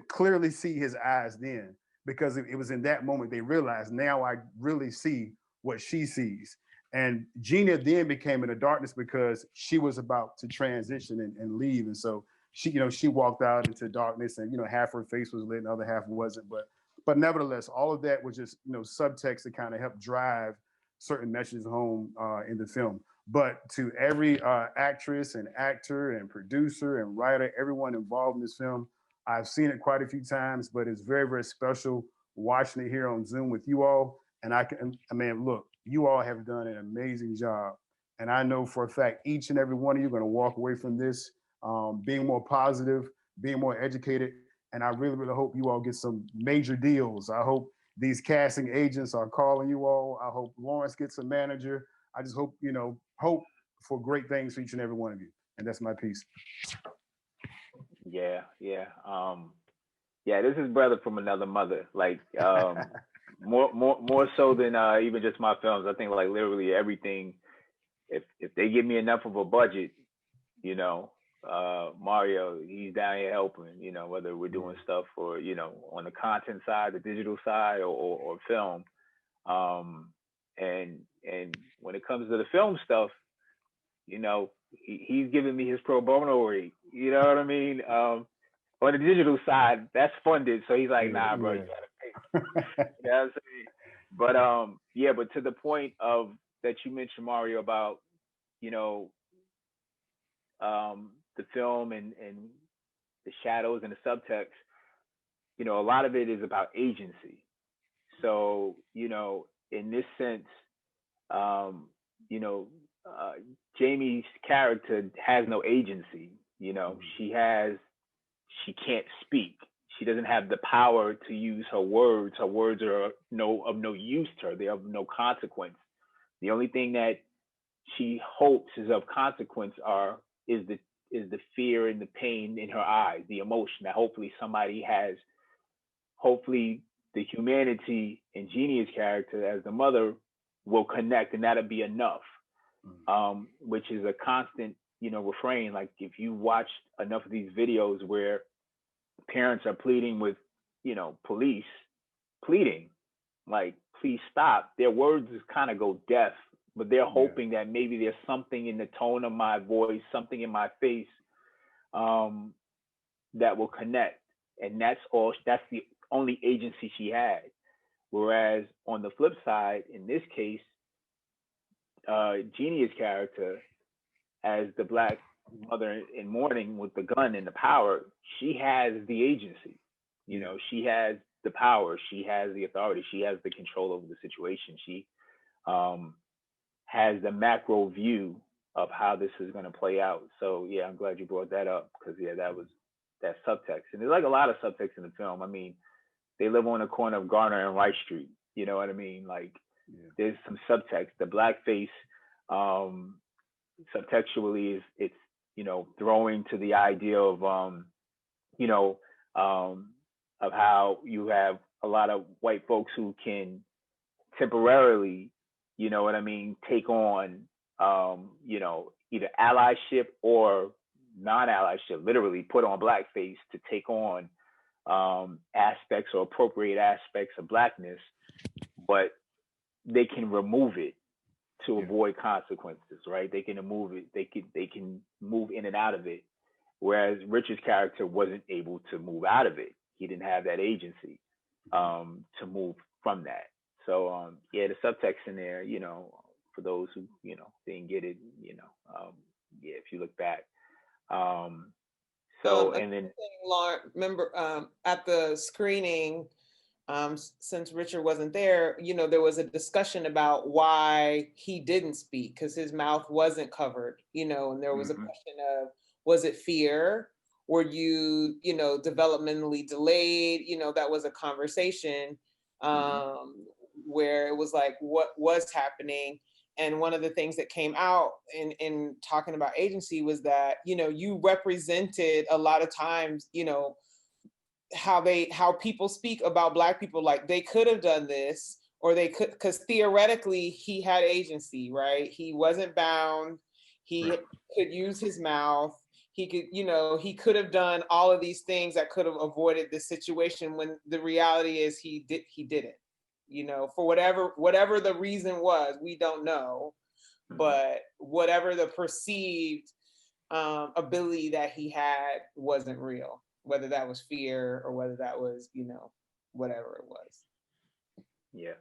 clearly see his eyes then, because it was in that moment they realized, now I really see what she sees. And Gina then became in the darkness because she was about to transition and leave. And so she walked out into darkness, and half her face was lit and the other half wasn't. But nevertheless, all of that was just subtext to kind of help drive certain messages home in the film. But to every actress and actor and producer and writer, everyone involved in this film, I've seen it quite a few times, but it's very, very special watching it here on Zoom with you all. And look, you all have done an amazing job. And I know for a fact, each and every one of you are going to walk away from this being more positive, being more educated. And I really, really hope you all get some major deals. I hope these casting agents are calling you all. I hope Lawrence gets a manager. I just hope, hope for great things for each and every one of you. And that's my piece. Yeah. This is brother from another mother. Like, more so than even just my films. I think like literally everything. If they give me enough of a budget, Mario, he's down here helping, whether we're doing stuff for, on the content side, the digital side, or film. And when it comes to the film stuff, he's giving me his pro bono rate. You know what I mean? On the digital side, that's funded. So he's like, nah, bro, you gotta pay. You know what I'm saying? But to the point of that you mentioned, Mario, about, the film and the shadows and the subtext, a lot of it is about agency. So, in this sense, Jamie's character has no agency. She can't speak. She doesn't have the power to use her words. Her words are of no use to her. They're of no consequence. The only thing that she hopes is of consequence is the fear and the pain in her eyes, the emotion that hopefully somebody has. Hopefully the humanity in Jeannie's character as the mother will connect, and that'll be enough. Which is a constant, refrain. Like if you watch enough of these videos where parents are pleading with, police, pleading, like, please stop. Their words just kind of go deaf, but they're hoping that maybe there's something in the tone of my voice, something in my face, that will connect. And that's the only agency she had. Whereas on the flip side, in this case, Jeannie's character, as the Black mother in mourning with the gun and the power, she has the agency. She has the power. She has the authority. She has the control over the situation. She has the macro view of how this is going to play out. So yeah, I'm glad you brought that up, because that was that subtext. And there's like a lot of subtext in the film. I mean, they live on the corner of Garner and Rice Street. You know what I mean? Like, there's some subtext. The blackface, subtextually, it's throwing to the idea of of how you have a lot of white folks who can temporarily, take on either allyship or non-allyship, literally put on blackface to take on aspects or appropriate aspects of Blackness, but they can remove it to avoid consequences, right? They can remove it. They can move in and out of it. Whereas Richard's character wasn't able to move out of it. He didn't have that agency to move from that. So the subtext in there, for those who didn't get it, if you look back. So and then Lauren, remember at the screening, since Richard wasn't there, you know, there was a discussion about why he didn't speak because his mouth wasn't covered, you know, and there was a question of, was it fear? Were you, you know, developmentally delayed? You know, that was a conversation where it was like, what was happening? And one of the things that came out in talking about agency was that, you know, you represented a lot of times, you know, how people speak about Black people, like they could have done this, or they could, because theoretically he had agency, right? He wasn't bound. He could use his mouth. He could, you know, he could have done all of these things that could have avoided this situation, when the reality is he didn't, you know, for whatever the reason was, we don't know, but whatever the perceived ability that he had wasn't real, whether that was fear or whether that was, you know, whatever it was. Yeah,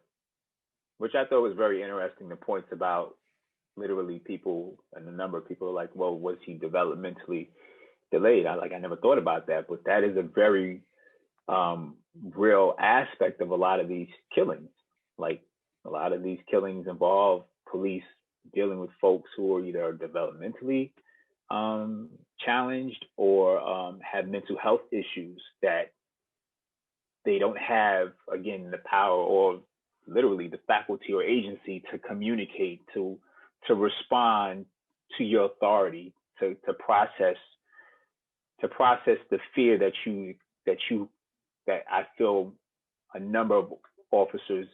which I thought was very interesting, the points about literally people, and the number of people are like, well, was he developmentally delayed? I never thought about that, but that is a very real aspect of a lot of these killings. Like a lot of these killings involve police dealing with folks who are either developmentally challenged or have mental health issues that they don't have, again, the power or literally the faculty or agency to communicate, to respond to your authority, to process the fear that I feel a number of officers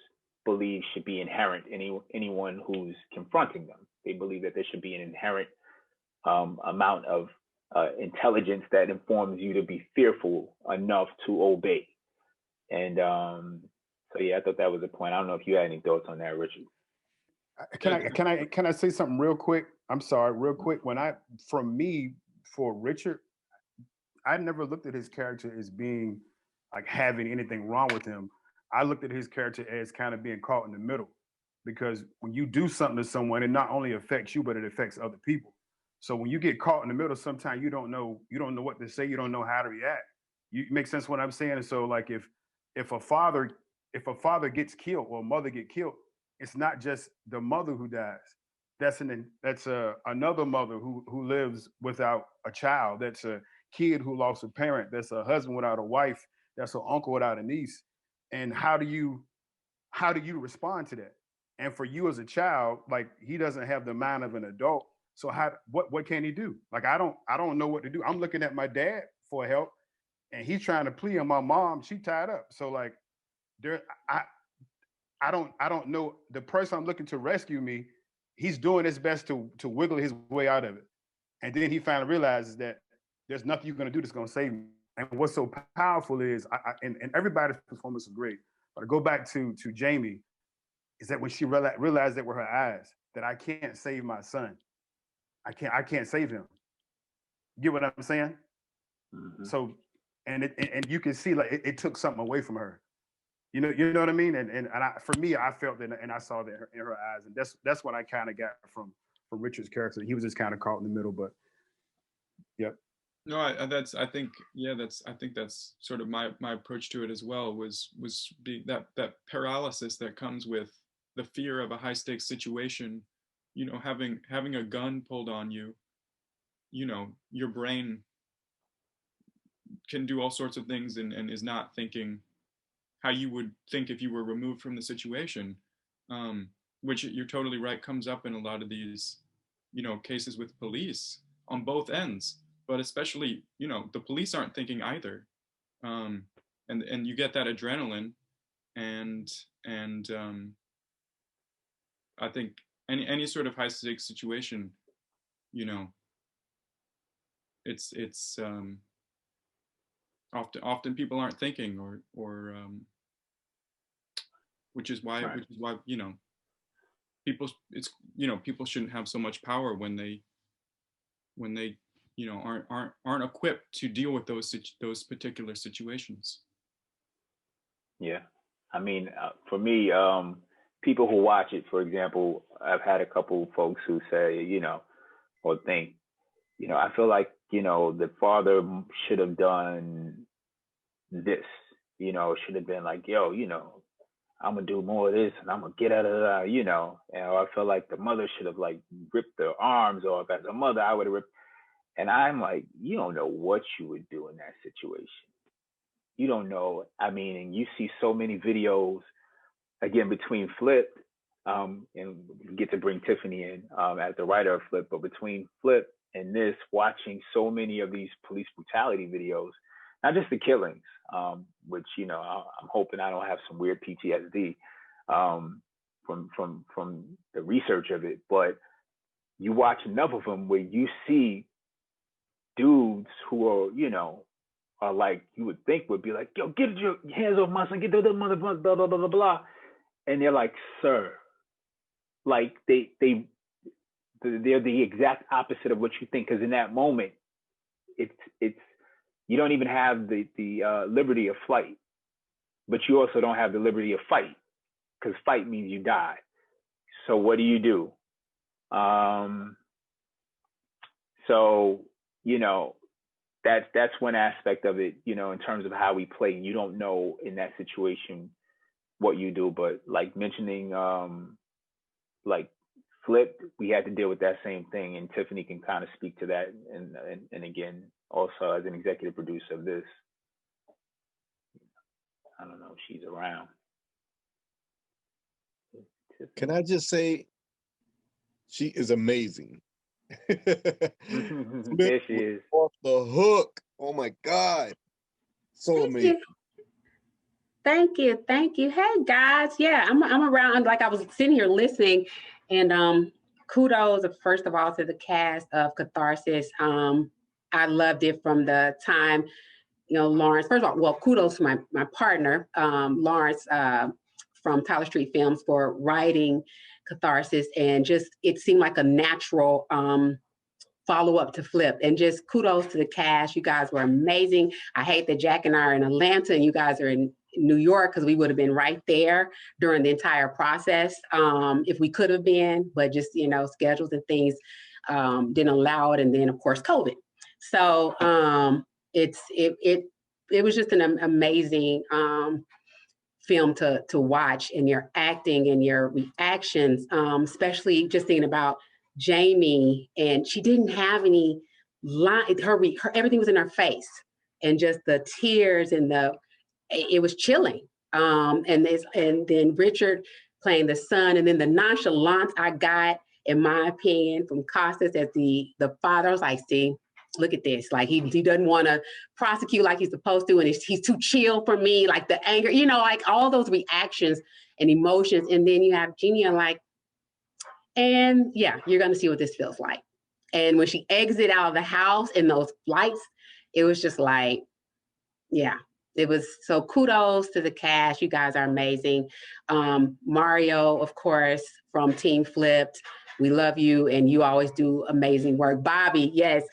believe should be inherent in anyone who's confronting them. They believe that there should be an inherent amount of intelligence that informs you to be fearful enough to obey. And so yeah, I thought that was a point. I don't know if you had any thoughts on that, Richard. Can I say something real quick? I'm sorry, real quick. For Richard, I never looked at his character as being like having anything wrong with him. I looked at his character as kind of being caught in the middle, because when you do something to someone, it not only affects you, but it affects other people. So when you get caught in the middle, sometimes you don't know what to say. You don't know how to react. You make sense what I'm saying? And so like if a father gets killed or a mother get killed, it's not just the mother who dies. That's another mother who lives without a child. That's a kid who lost a parent. That's a husband without a wife. That's an uncle without a niece. And how do you respond to that? And for you as a child, like, he doesn't have the mind of an adult. So what can he do? Like, I don't know what to do. I'm looking at my dad for help, and he's trying to plead, and my mom, she tied up. So like, I don't know. The person I'm looking to rescue me, he's doing his best to wiggle his way out of it. And then he finally realizes that there's nothing you're going to do that's going to save me. And what's so powerful is, and everybody's performance is great, but I go back to Jamie, is that when she realized that with her eyes, that I can't save my son. I can't save him. You get what I'm saying? Mm-hmm. So, and you can see, like, it took something away from her. You know what I mean? And for me, I felt that, and I saw that in her eyes, and that's what I kind of got from Richard's character. He was just kind of caught in the middle, but yep. No, I think that's sort of my approach to it as well, was that paralysis that comes with the fear of a high stakes situation. You know, having a gun pulled on you, you know, your brain can do all sorts of things and is not thinking how you would think if you were removed from the situation, which, you're totally right, comes up in a lot of these, you know, cases with police on both ends. But especially, you know, the police aren't thinking either, and you get that adrenaline, and I think any sort of high stakes situation, you know, it's often people aren't thinking, or which is why you know, people shouldn't have so much power when they you know aren't equipped to deal with those particular situations. Yeah, I mean, for me, people who watch it, for example, I've had a couple folks who say, you know, or think you know, I feel like, you know, the father should have done this, you know, should have been like, yo, you know, I'm gonna do more of this and I'm gonna get out of that, you know. And I feel like the mother should have like ripped their arms off. As a mother, I would have ripped. And I'm like, you don't know what you would do in that situation. You don't know. I mean, and you see so many videos, again, between Flip, and we get to bring Tiffany in as the writer of Flip, but between Flip and this, watching so many of these police brutality videos, not just the killings, which, you know, I'm hoping I don't have some weird PTSD from the research of it, but you watch enough of them where you see dudes who are, you know, are like, you would think would be like, yo, get your hands off my son, get the mother, blah, blah, blah, blah, blah. And they're like, sir, like they're the exact opposite of what you think. Cause in that moment, it's, you don't even have the liberty of flight, but you also don't have the liberty of fight, because fight means you die. So what do? So, you know, that's one aspect of it, you know, in terms of how we play. You don't know in that situation what you do, but like mentioning like Flip, we had to deal with that same thing, and Tiffany can kind of speak to that. And again, also as an executive producer of this, I don't know if she's around. Can I just say, she is amazing. There she is. Off the hook. Oh my God. So amazing. Thank you. Hey guys, yeah, I'm around. Like I was sitting here listening, and kudos first of all to the cast of Catharsis. I loved it from the time, you know, Lawrence. First of all, well, kudos to my partner, Lawrence from Tyler Street Films, for writing Catharsis, and just it seemed like a natural follow-up to Flip, and just kudos to the cast. You guys were amazing. I hate that Jack and I are in Atlanta and you guys are in New York, because we would have been right there during the entire process if we could have been, but just, you know, schedules and things didn't allow it, and then of course COVID. So it was just an amazing film to watch, and your acting and your reactions, especially just thinking about Jamie, and she didn't have any line. Her everything was in her face, and just the tears and it was chilling. And then Richard playing the son, and then the nonchalance I got, in my opinion, from Costas as the father. I was like, see, look at this. Like he doesn't want to prosecute like he's supposed to, and he's too chill for me. Like the anger, you know, like all those reactions and emotions. And then you have Genia like, and yeah, you're gonna see what this feels like. And when she exited out of the house in those flights, it was just like, yeah. It was, so kudos to the cast. You guys are amazing. Mario, of course, from Team Flipped. We love you, and you always do amazing work. Bobby, yes.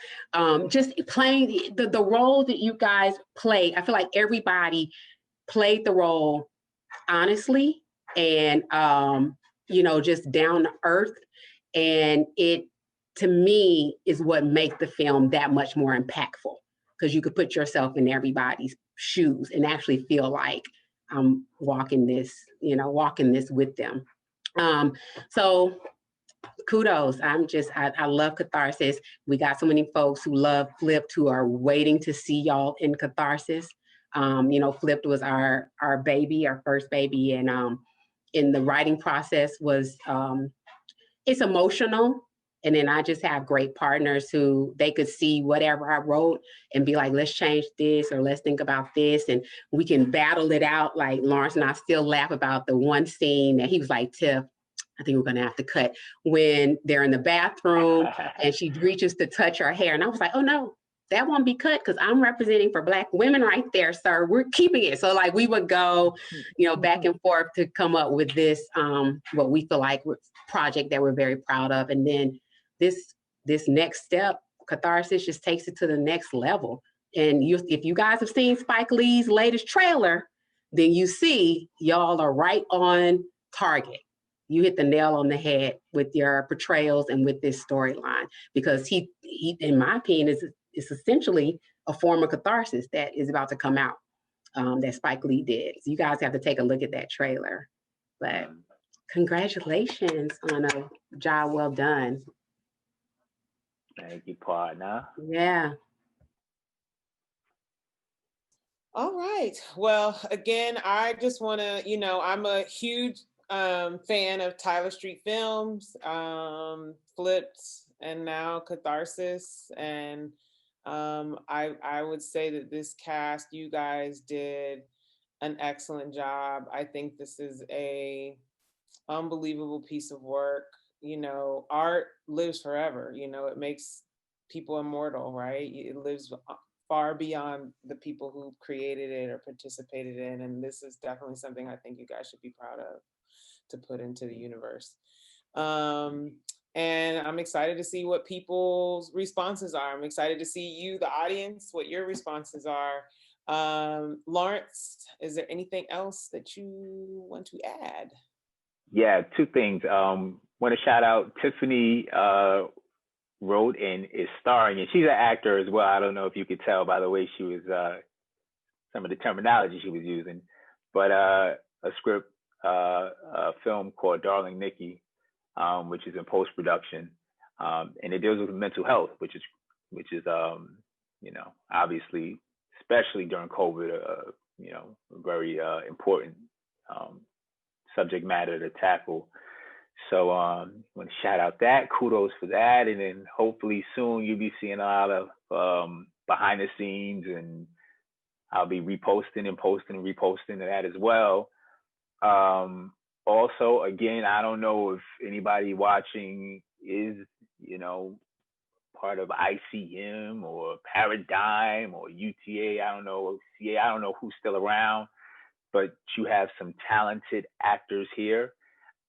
Just playing the role that you guys play. I feel like everybody played the role honestly and, you know, just down to earth. And it, to me, is what makes the film that much more impactful, because you could put yourself in everybody's shoes and actually feel like I'm walking this with them. So kudos. I love Catharsis. We got so many folks who love Flipped who are waiting to see y'all in Catharsis. You know, Flipped was our baby, our first baby. And in the writing process was, it's emotional. And then I just have great partners who they could see whatever I wrote and be like, let's change this, or let's think about this. And we can battle it out. Like Lawrence and I still laugh about the one scene that he was like, Tiff, I think we're gonna have to cut, when they're in the bathroom and she reaches to touch her hair. And I was like, oh no, that won't be cut, because I'm representing for Black women right there, sir. We're keeping it. So like we would go, you know, back and forth to come up with this, what we feel like project that we're very proud of. And then this next step, Catharsis, just takes it to the next level. And if you guys have seen Spike Lee's latest trailer, then you see y'all are right on target. you hit the nail on the head with your portrayals and with this storyline, because he, in my opinion, is essentially a form of catharsis that is about to come out, that Spike Lee did. So you guys have to take a look at that trailer. But congratulations on a job well done. Thank you, partner. Yeah. All right. Well, again, I just want to, I'm a huge fan of Tyler Street Films, Flipped, and now Catharsis. And I would say that this cast, you guys did an excellent job. I think this is a unbelievable piece of work. Art lives forever. It makes people immortal, right? It lives far beyond the people who created it or participated in. And this is definitely something I think you guys should be proud of to put into the universe. And I'm excited to see what people's responses are. I'm excited to see you, the audience, what your responses are. Lawrence, is there anything else that you want to add? Yeah, two things. Want to shout out Tiffany wrote and is starring, and she's an actor as well. I don't know if you could tell by the way she was, some of the terminology she was using, but a script, a film called Darling Nikki, which is in post-production, and it deals with mental health, which is obviously, especially during COVID, a very important subject matter to tackle. So I want to shout out that, kudos for that, and then hopefully soon you'll be seeing a lot of behind the scenes, and I'll be reposting and posting and reposting that as well. Also, again, I don't know if anybody watching is, part of ICM or Paradigm or UTA, I don't know, CA, I don't know who's still around, but you have some talented actors here.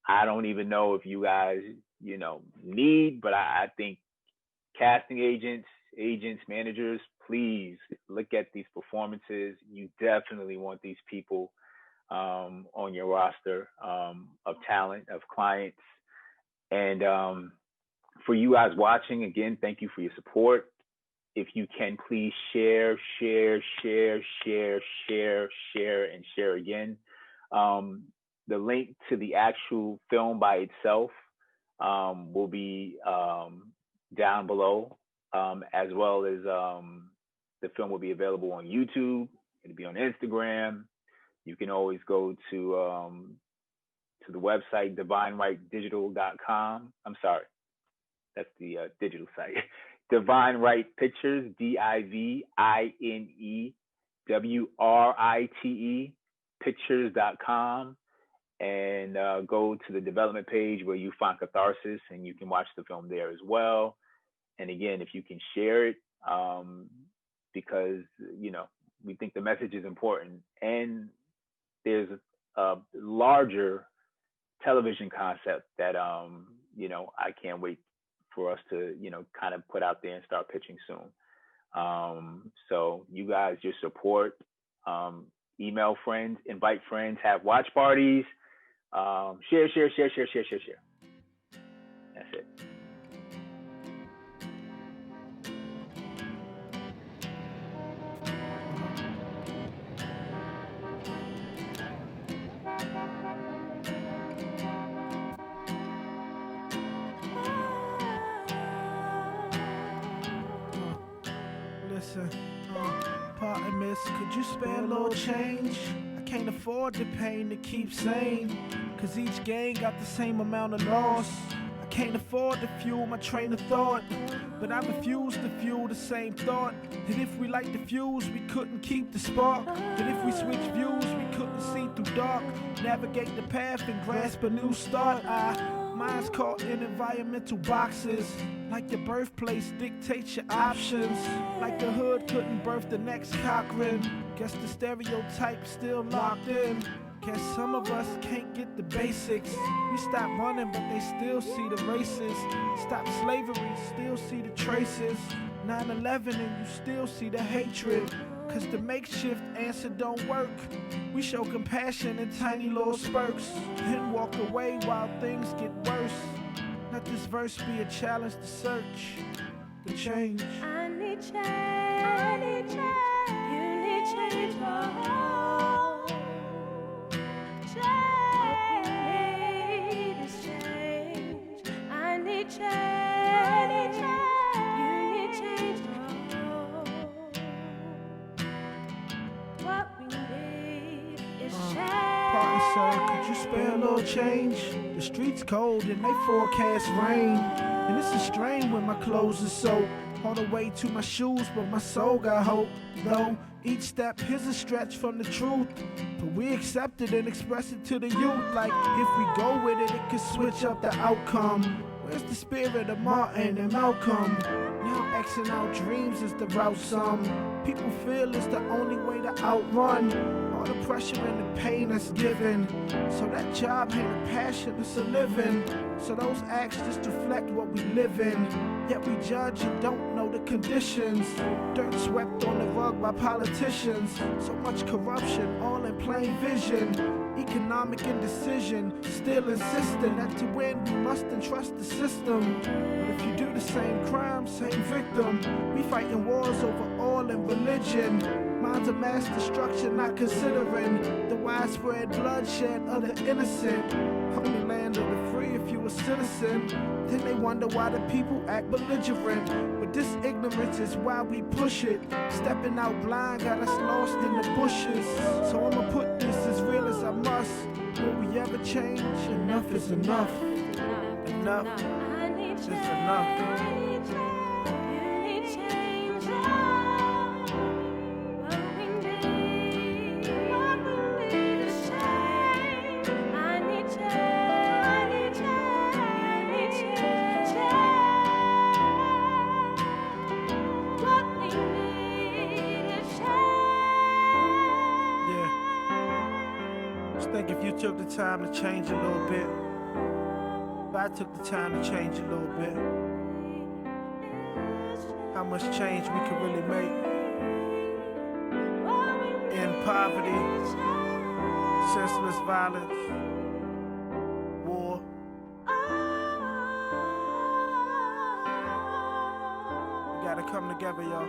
I don't even know if you guys, need, but I think casting agents, managers, please look at these performances. You definitely want these people on your roster of talent, of clients. And for you guys watching, again, thank you for your support. If you can, please share, and share again. The link to the actual film by itself will be down below, as well as the film will be available on YouTube. It'll be on Instagram. You can always go to the website, divinerightdigital.com. I'm sorry, that's the digital site. Divine Right Pictures, DIVINEWRITE, pictures.com. And go to the development page where you find Catharsis, and you can watch the film there as well. And again, if you can share it, because, we think the message is important. And there's a larger television concept that, I can't wait for us to, kind of put out there and start pitching soon. So you guys, your support, email friends, invite friends, have watch parties. Share. That's it. Listen, pardon miss, could you spare a little change? I can't afford the pain to keep sane, cause each gang got the same amount of loss. I can't afford to fuel my train of thought, but I refuse to fuel the same thought, that if we light the fuse, we couldn't keep the spark, that if we switch views, we couldn't see through dark, navigate the path and grasp a new start. Mine's caught in environmental boxes, like your birthplace dictates your options, like the hood couldn't birth the next Cochran. Guess the stereotype still locked in. Guess some of us can't get the basics. We stop running, but they still see the races. Stop slavery, still see the traces. 9/11 and you still see the hatred. Cause the makeshift answer don't work. We show compassion in tiny little spurts, then walk away while things get worse. Let this verse be a challenge to search the change. I need change. I need change. You need change. Oh, change. What we need is change. I need change. I need change. You need change. Oh, what we need is change. Pardon, sir, could you spare a little change? The streets cold and they forecast rain. And it's a strain when my clothes are soaked all the way to my shoes, but my soul got hope. Though each step here's a stretch from the truth, but we accept it and express it to the youth. Like if we go with it, it could switch up the outcome. Where's the spirit of Martin and Malcolm? Now Xing out dreams is the route some people feel is the only way to outrun all the pressure and the pain that's given. So that job ain't a passion, it's a living. So those acts just reflect what we live in. Yet we judge and don't know the conditions. Dirt swept on the rug by politicians. So much corruption, all in plain vision. Economic indecision, still insisting that to win we must entrust the system. But if you do the same crime, same victim. We fighting wars over oil and religion. Minds of mass destruction, not considering the widespread bloodshed of the innocent. Only land of the free if you a citizen. Then they wonder why the people act belligerent. But this ignorance is why we push it. Stepping out blind got us lost in the bushes. So I'ma put this as real as I must. Will we ever change? Enough is enough. Enough is enough. If you took the time to change a little bit, if I took the time to change a little bit, how much change we could really make in poverty, senseless violence, war. We gotta come together, y'all.